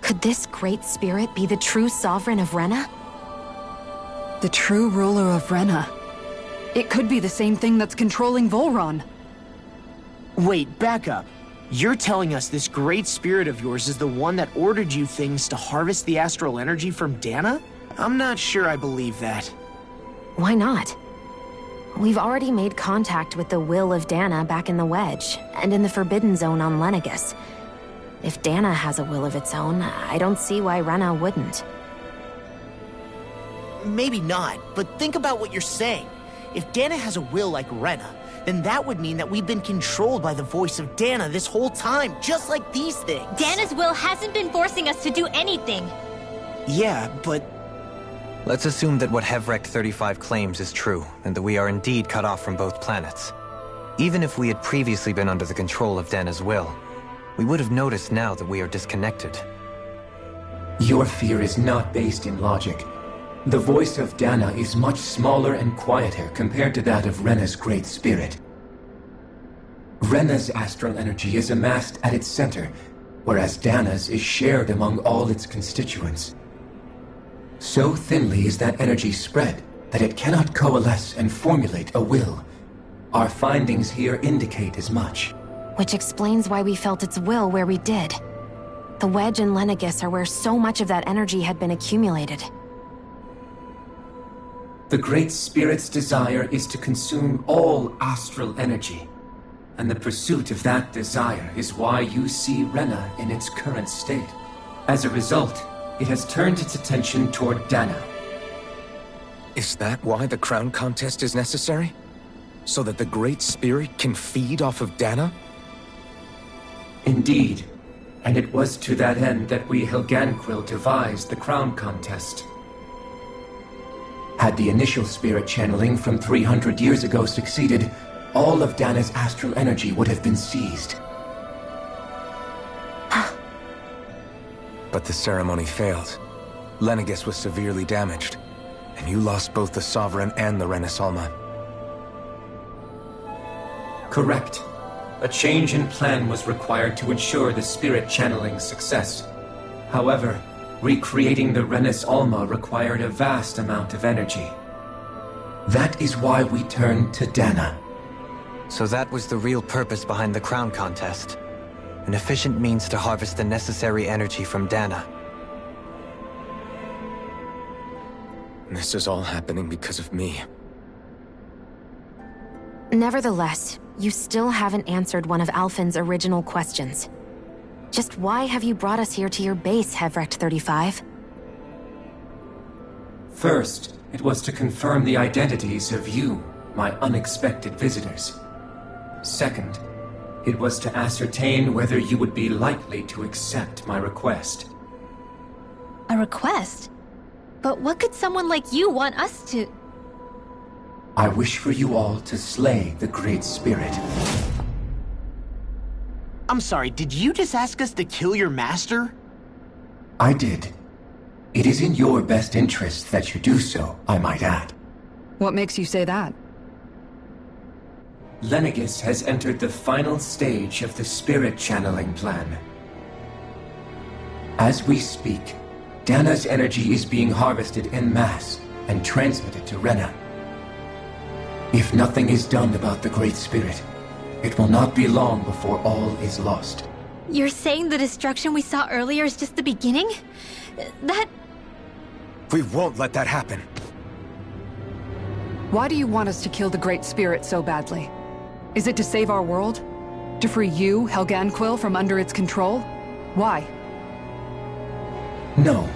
Could this Great Spirit be the true Sovereign of Rena? The true ruler of Rena. It could be the same thing that's controlling Volron. Wait, back up. You're telling us this Great Spirit of yours is the one that ordered you things to harvest the astral energy from Dana? I'm not sure I believe that. Why not? We've already made contact with the will of Dana back in the Wedge, and in the Forbidden Zone on Lenegus. If Dana has a will of its own, I don't see why Rena wouldn't. Maybe not, but think about what you're saying. If Dana has a will like Rena, then that would mean that we've been controlled by the voice of Dana this whole time, just like these things. Dana's will hasn't been forcing us to do anything. Yeah, but... Let's assume that what Hevrect35 claims is true, and that we are indeed cut off from both planets. Even if we had previously been under the control of Dana's will, we would have noticed now that we are disconnected. Your fear is not based in logic. The voice of Dana is much smaller and quieter compared to that of Rena's Great Spirit. Rena's astral energy is amassed at its center, whereas Dana's is shared among all its constituents. So thinly is that energy spread that it cannot coalesce and formulate a will. Our findings here indicate as much. Which explains why we felt its will where we did. The Wedge and Lenegus are where so much of that energy had been accumulated. The Great Spirit's desire is to consume all astral energy, and the pursuit of that desire is why you see Rena in its current state. As a result, it has turned its attention toward Dana. Is that why the crown contest is necessary? So that the Great Spirit can feed off of Dana? Indeed. And it was to that end that we Helganquil devised the crown contest. Had the initial spirit channeling from 300 years ago succeeded, all of Dana's astral energy would have been seized. But the ceremony failed. Lenegis was severely damaged, and you lost both the Sovereign and the Renis Alma. Correct. A change in plan was required to ensure the spirit channeling's success. However, recreating the Renis Alma required a vast amount of energy. That is why we turned to Dana. So that was the real purpose behind the crown contest. An efficient means to harvest the necessary energy from Dana. This is all happening because of me. Nevertheless, you still haven't answered one of Alphen's original questions. Just why have you brought us here to your base, Hevrecht 35? First, it was to confirm the identities of you, my unexpected visitors. Second, it was to ascertain whether you would be likely to accept my request. A request? But what could someone like you want us to... I wish for you all to slay the Great Spirit. I'm sorry, did you just ask us to kill your master? I did. It is in your best interest that you do so, I might add. What makes you say that? Lenegis has entered the final stage of the spirit channeling plan. As we speak, Dana's energy is being harvested en masse and transmitted to Rena. If nothing is done about the Great Spirit, it will not be long before all is lost. You're saying the destruction we saw earlier is just the beginning? That... We won't let that happen. Why do you want us to kill the Great Spirit so badly? Is it to save our world? To free you, Helganquil, from under its control? Why? No.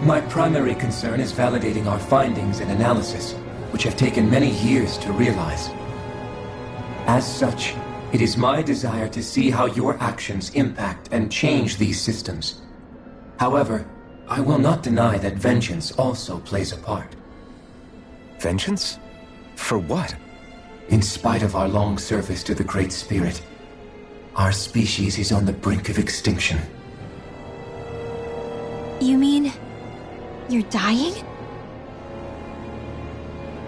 My primary concern is validating our findings and analysis, which have taken many years to realize. As such, it is my desire to see how your actions impact and change these systems. However, I will not deny that vengeance also plays a part. Vengeance? For what? In spite of our long service to the Great Spirit, our species is on the brink of extinction. You mean... you're dying?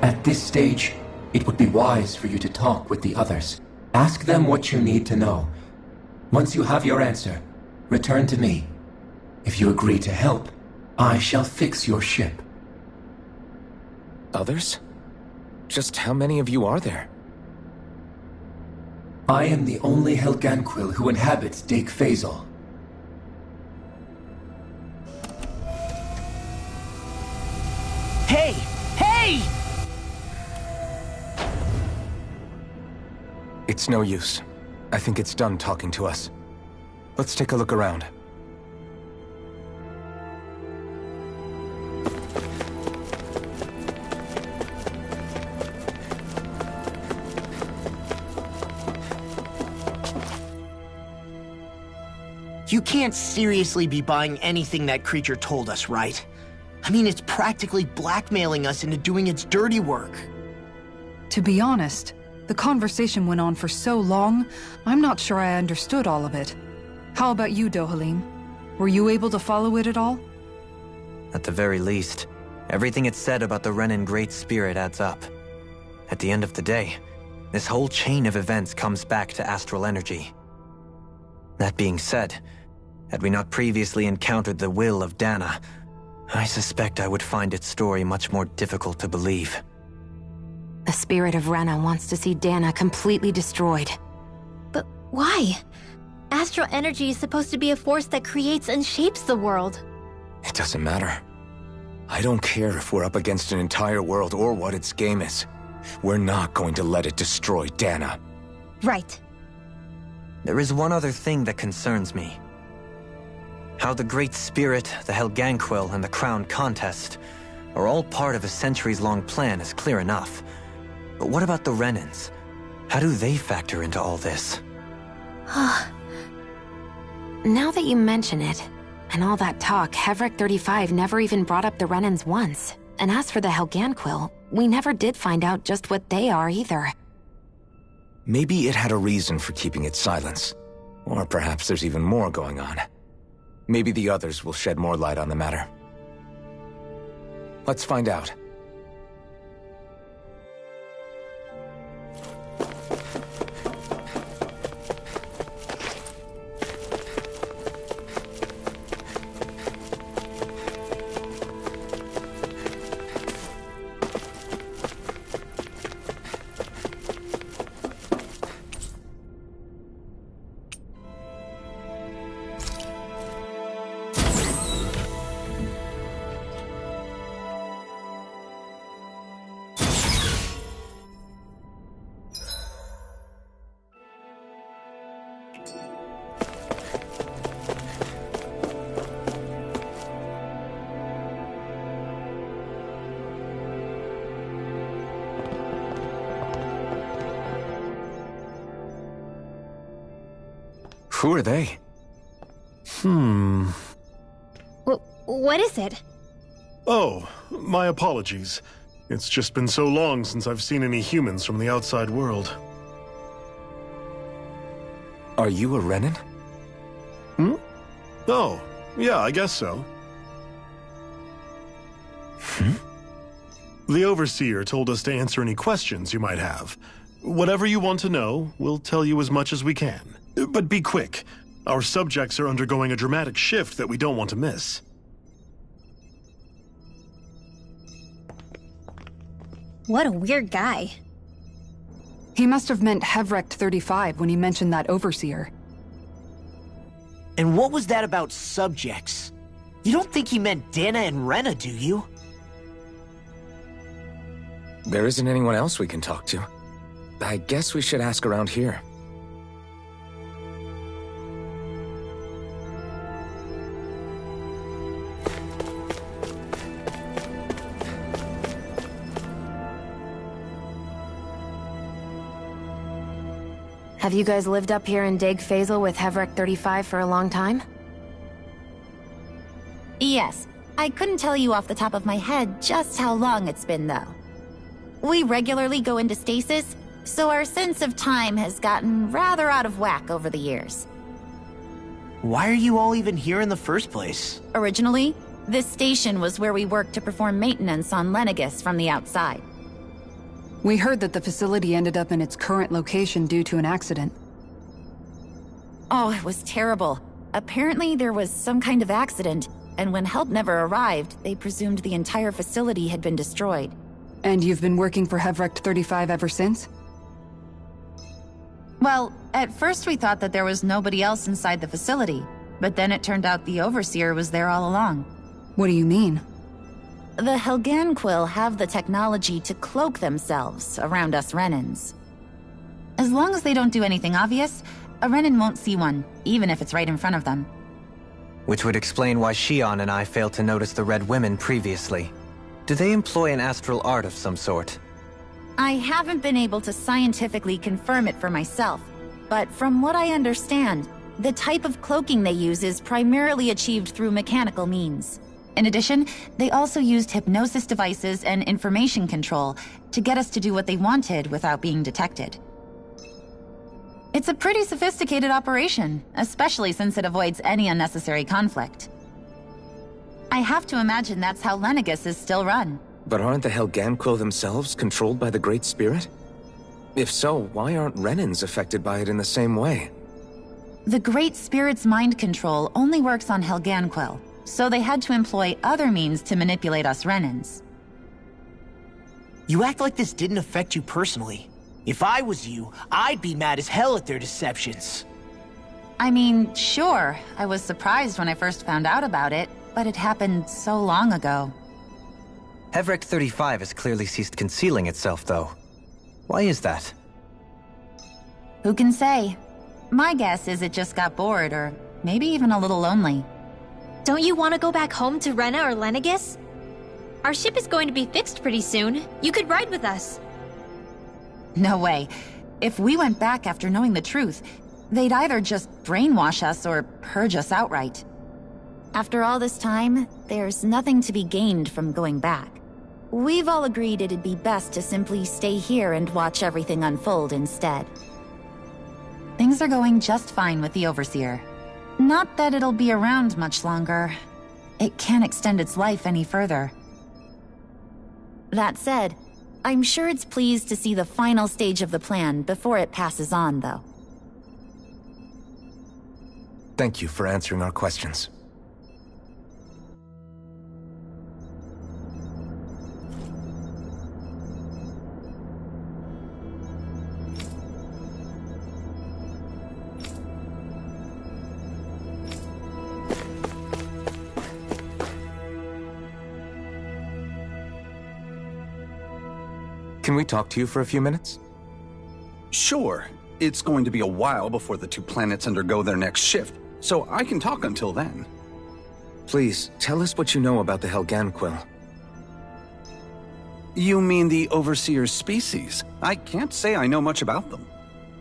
At this stage, it would be wise for you to talk with the others. Ask them what you need to know. Once you have your answer, return to me. If you agree to help, I shall fix your ship. Others? Just how many of you are there? I am the only Helganquil who inhabits Dake Faisal. Hey! Hey! It's no use. I think it's done talking to us. Let's take a look around. You can't seriously be buying anything that creature told us, right? I mean, it's practically blackmailing us into doing its dirty work. To be honest, the conversation went on for so long, I'm not sure I understood all of it. How about you, Dohalim? Were you able to follow it at all? At the very least, everything it said about the Renin Great Spirit adds up. At the end of the day, this whole chain of events comes back to astral energy. That being said, had we not previously encountered the will of Dana, I suspect I would find its story much more difficult to believe. The spirit of Rena wants to see Dana completely destroyed. But why? Astral energy is supposed to be a force that creates and shapes the world. It doesn't matter. I don't care if we're up against an entire world or what its game is. We're not going to let it destroy Dana. Right. There is one other thing that concerns me. How the Great Spirit, the Helganquil, and the Crown Contest are all part of a centuries-long plan is clear enough. But what about the Renins? How do they factor into all this? Now that you mention it, and all that talk, Hevric35 never even brought up the Renans once. And as for the Helganquil, we never did find out just what they are either. Maybe it had a reason for keeping its silence. Or perhaps there's even more going on. Maybe the others will shed more light on the matter. Let's find out. Who are they? What is it? Oh, my apologies. It's just been so long since I've seen any humans from the outside world. Are you a Renan? Oh, yeah, I guess so. The Overseer told us to answer any questions you might have. Whatever you want to know, we'll tell you as much as we can. But be quick. Our subjects are undergoing a dramatic shift that we don't want to miss. What a weird guy. He must have meant Hevric35 when he mentioned that Overseer. And what was that about subjects? You don't think he meant Dana and Rena, do you? There isn't anyone else we can talk to. I guess we should ask around here. Have you guys lived up here in Dig Faisal with Hevric35 for a long time? Yes. I couldn't tell you off the top of my head just how long it's been, though. We regularly go into stasis, so our sense of time has gotten rather out of whack over the years. Why are you all even here in the first place? Originally, this station was where we worked to perform maintenance on Lenegus from the outside. We heard that the facility ended up in its current location due to an accident. Oh, it was terrible. Apparently there was some kind of accident, and when help never arrived, they presumed the entire facility had been destroyed. And you've been working for Hevric35 ever since? Well, at first we thought that there was nobody else inside the facility, but then it turned out the Overseer was there all along. What do you mean? The Helganquil have the technology to cloak themselves around us Renans. As long as they don't do anything obvious, a Renan won't see one, even if it's right in front of them. Which would explain why Shion and I failed to notice the Red Women previously. Do they employ an astral art of some sort? I haven't been able to scientifically confirm it for myself, but from what I understand, the type of cloaking they use is primarily achieved through mechanical means. In addition, they also used hypnosis devices and information control to get us to do what they wanted without being detected. It's a pretty sophisticated operation, especially since it avoids any unnecessary conflict. I have to imagine that's how Lenegus is still run. But aren't the Helganquil themselves controlled by the Great Spirit? If so, why aren't Renans affected by it in the same way? The Great Spirit's mind control only works on Helganquil, so they had to employ other means to manipulate us Renans. You act like this didn't affect you personally. If I was you, I'd be mad as hell at their deceptions. I mean, sure, I was surprised when I first found out about it, but it happened so long ago. Hevric35 has clearly ceased concealing itself, though. Why is that? Who can say? My guess is it just got bored, or maybe even a little lonely. Don't you want to go back home to Rena or Lenegus? Our ship is going to be fixed pretty soon. You could ride with us. No way. If we went back after knowing the truth, They'd either just brainwash us or purge us outright. After all this time, there's nothing to be gained from going back. We've all agreed it'd be best to simply stay here and watch everything unfold instead. Things are going just fine with the Overseer. Not that it'll be around much longer. It can't extend its life any further. That said, I'm sure it's pleased to see the final stage of the plan before it passes on, though. Thank you for answering our questions. Can we talk to you for a few minutes? Sure. It's going to be a while before the two planets undergo their next shift, so I can talk until then. Please, tell us what you know about the Helganquill. You mean the Overseer's species? I can't say I know much about them.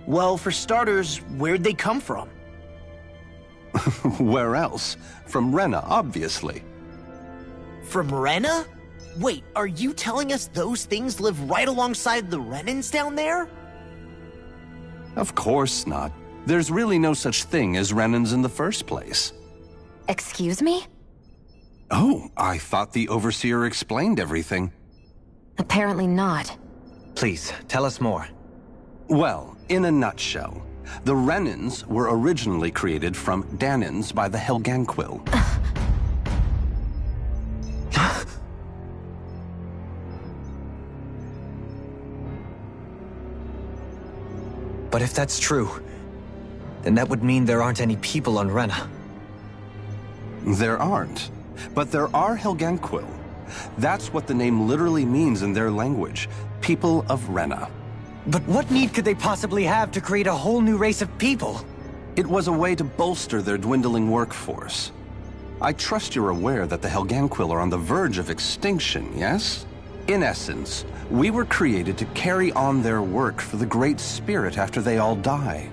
Well, for starters, where'd they come from? Where else? From Rena, obviously. From Rena? Wait, are you telling us those things live right alongside the Renans down there? Of course not. There's really no such thing as Renans in the first place. Excuse me? Oh, I thought the Overseer explained everything. Apparently not. Please, tell us more. Well, in a nutshell, the Renans were originally created from Danans by the Helganquill. But if that's true, then that would mean there aren't any people on Rena. There aren't. But there are Helganquill. That's what the name literally means in their language. People of Rena. But what need could they possibly have to create a whole new race of people? It was a way to bolster their dwindling workforce. I trust you're aware that the Helganquill are on the verge of extinction, yes? In essence, we were created to carry on their work for the Great Spirit after they all die.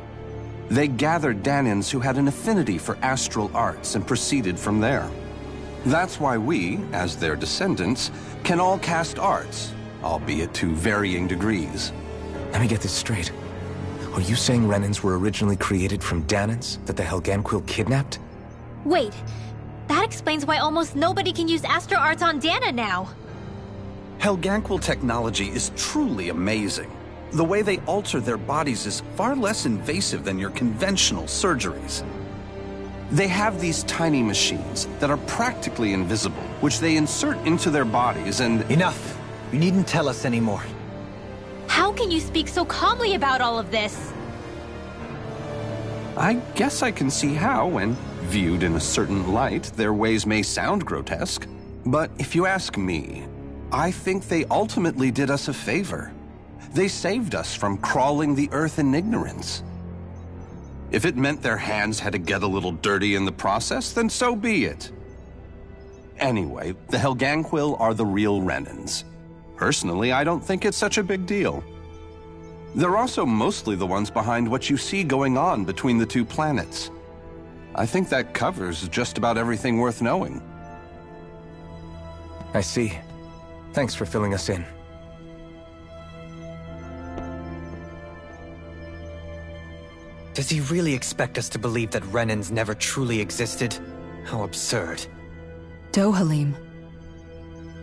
They gathered Danans who had an affinity for astral arts and proceeded from there. That's why we, as their descendants, can all cast arts, albeit to varying degrees. Let me get this straight. Are you saying Renans were originally created from Danans that the Helganquill kidnapped? Wait, that explains why almost nobody can use astral arts on Dana now. Helganquill technology is truly amazing. The way they alter their bodies is far less invasive than your conventional surgeries. They have these tiny machines that are practically invisible, which they insert into their bodies and— Enough! You needn't tell us anymore. How can you speak so calmly about all of this? I guess I can see how, when viewed in a certain light, their ways may sound grotesque. But if you ask me, I think they ultimately did us a favor. They saved us from crawling the earth in ignorance. If it meant their hands had to get a little dirty in the process, then so be it. Anyway, the Helganquill are the real Renans. Personally, I don't think it's such a big deal. They're also mostly the ones behind what you see going on between the two planets. I think that covers just about everything worth knowing. I see. Thanks for filling us in. Does he really expect us to believe that Renans never truly existed? How absurd. Dohalim.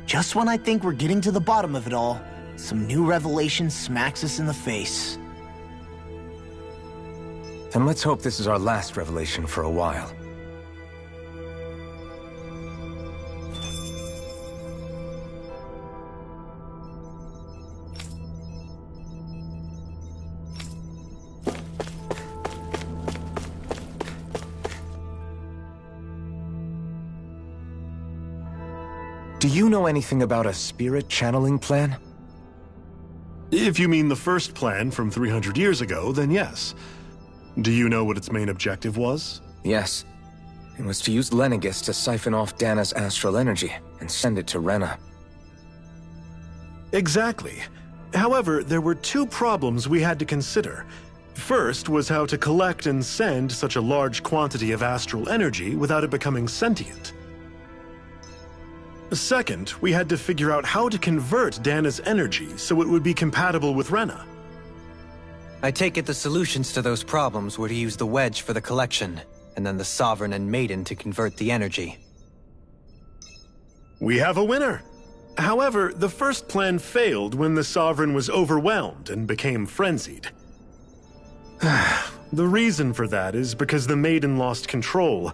Just when I think we're getting to the bottom of it all, some new revelation smacks us in the face. Then let's hope this is our last revelation for a while. Do you know anything about a spirit channeling plan? If you mean the first plan from 300 years ago, then yes. Do you know what its main objective was? Yes. It was to use Lenegis to siphon off Dana's astral energy and send it to Rena. Exactly. However, there were two problems we had to consider. First was how to collect and send such a large quantity of astral energy without it becoming sentient. Second, we had to figure out how to convert Dana's energy so it would be compatible with Rena. I take it the solutions to those problems were to use the wedge for the collection, and then the Sovereign and Maiden to convert the energy. We have a winner! However, the first plan failed when the Sovereign was overwhelmed and became frenzied. The reason for that is because the Maiden lost control.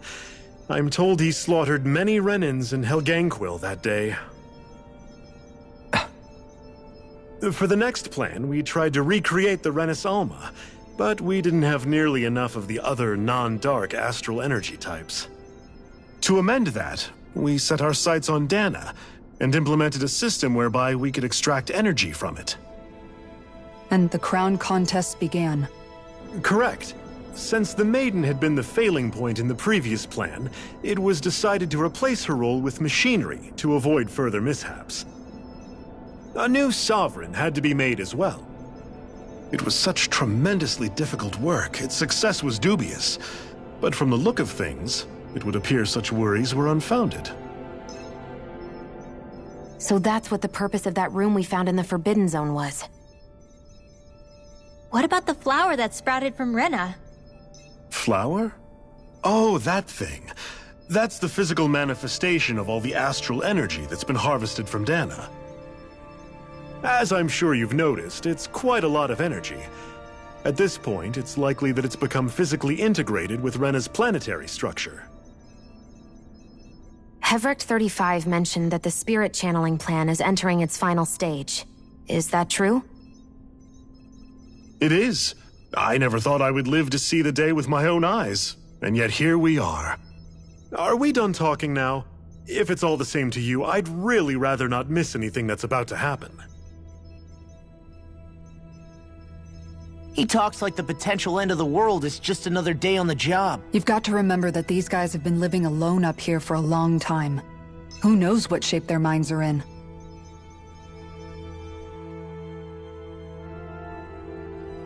I'm told he slaughtered many Renans in Helganquil that day. For the next plan, we tried to recreate the Renis Alma, but we didn't have nearly enough of the other non-dark astral energy types. To amend that, we set our sights on Dana, and implemented a system whereby we could extract energy from it. And the crown contest began. Correct. Since the Maiden had been the failing point in the previous plan, it was decided to replace her role with machinery to avoid further mishaps. A new Sovereign had to be made as well. It was such tremendously difficult work, its success was dubious. But from the look of things, it would appear such worries were unfounded. So that's what the purpose of that room we found in the Forbidden Zone was. What about the flower that sprouted from Rena? Flower? Oh, that thing. That's the physical manifestation of all the astral energy that's been harvested from Dana. As I'm sure you've noticed, it's quite a lot of energy. At this point, it's likely that it's become physically integrated with Rena's planetary structure. Hevric 35 mentioned that the spirit channeling plan is entering its final stage. Is that true? It is. I never thought I would live to see the day with my own eyes, and yet here we are. Are we done talking now? If it's all the same to you, I'd really rather not miss anything that's about to happen. He talks like the potential end of the world is just another day on the job. You've got to remember that these guys have been living alone up here for a long time. Who knows what shape their minds are in?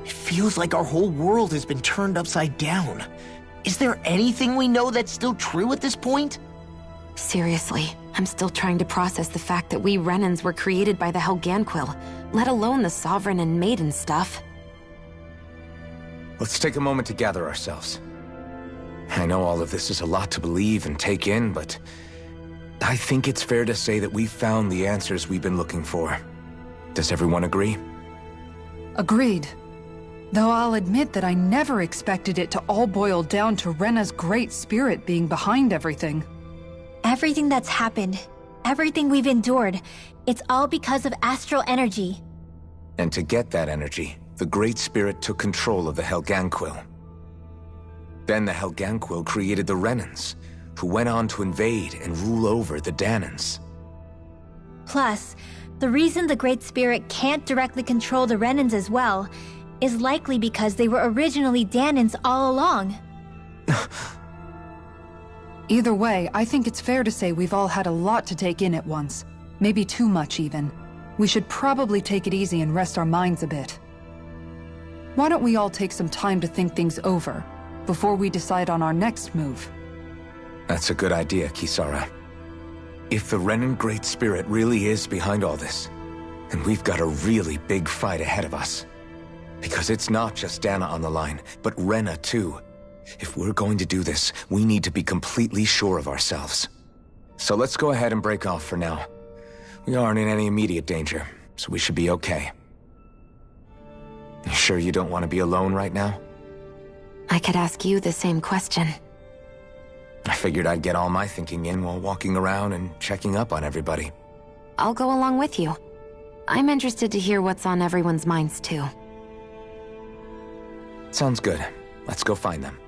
It feels like our whole world has been turned upside down. Is there anything we know that's still true at this point? Seriously, I'm still trying to process the fact that we Renans were created by the Helganquil, let alone the Sovereign and Maiden stuff. Let's take a moment to gather ourselves. I know all of this is a lot to believe and take in, but I think it's fair to say that we've found the answers we've been looking for. Does everyone agree? Agreed. Though I'll admit that I never expected it to all boil down to Rena's great spirit being behind everything. Everything that's happened, everything we've endured, it's all because of astral energy. And to get that energy, the Great Spirit took control of the Helganquil. Then the Helganquil created the Renans, who went on to invade and rule over the Danans. Plus, the reason the Great Spirit can't directly control the Renans as well is likely because they were originally Danans all along. Either way, I think it's fair to say we've all had a lot to take in at once. Maybe too much, even. We should probably take it easy and rest our minds a bit. Why don't we all take some time to think things over, before we decide on our next move? That's a good idea, Kisara. If the Renan Great Spirit really is behind all this, then we've got a really big fight ahead of us. Because it's not just Dana on the line, but Rena too. If we're going to do this, we need to be completely sure of ourselves. So let's go ahead and break off for now. We aren't in any immediate danger, so we should be okay. You sure you don't want to be alone right now? I could ask you the same question. I figured I'd get all my thinking in while walking around and checking up on everybody. I'll go along with you. I'm interested to hear what's on everyone's minds too. Sounds good. Let's go find them.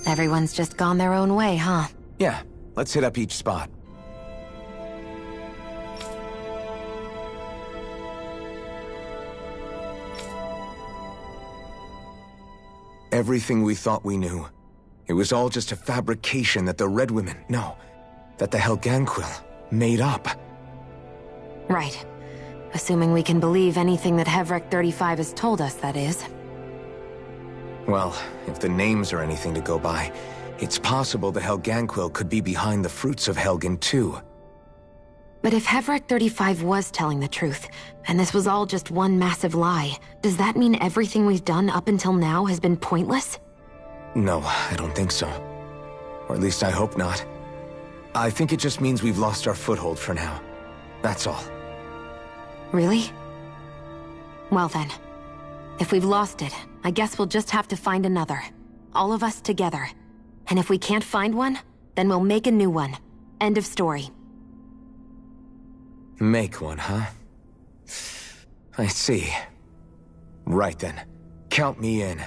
Everyone's just gone their own way, huh? Yeah, let's hit up each spot. Everything we thought we knew, it was all just a fabrication that the Red Women, no, that the Helganquil made up. Right. Assuming we can believe anything that Hevrek-35 has told us, that is. Well, if the names are anything to go by, it's possible the Helganquil could be behind the fruits of Helgen too. But if Hevrek-35 was telling the truth, and this was all just one massive lie, does that mean everything we've done up until now has been pointless? No, I don't think so. Or at least I hope not. I think it just means we've lost our foothold for now. That's all. Really? Well then, if we've lost it, I guess we'll just have to find another. All of us together. And if we can't find one, then we'll make a new one. End of story. Make one, huh? I see. Right then. Count me in.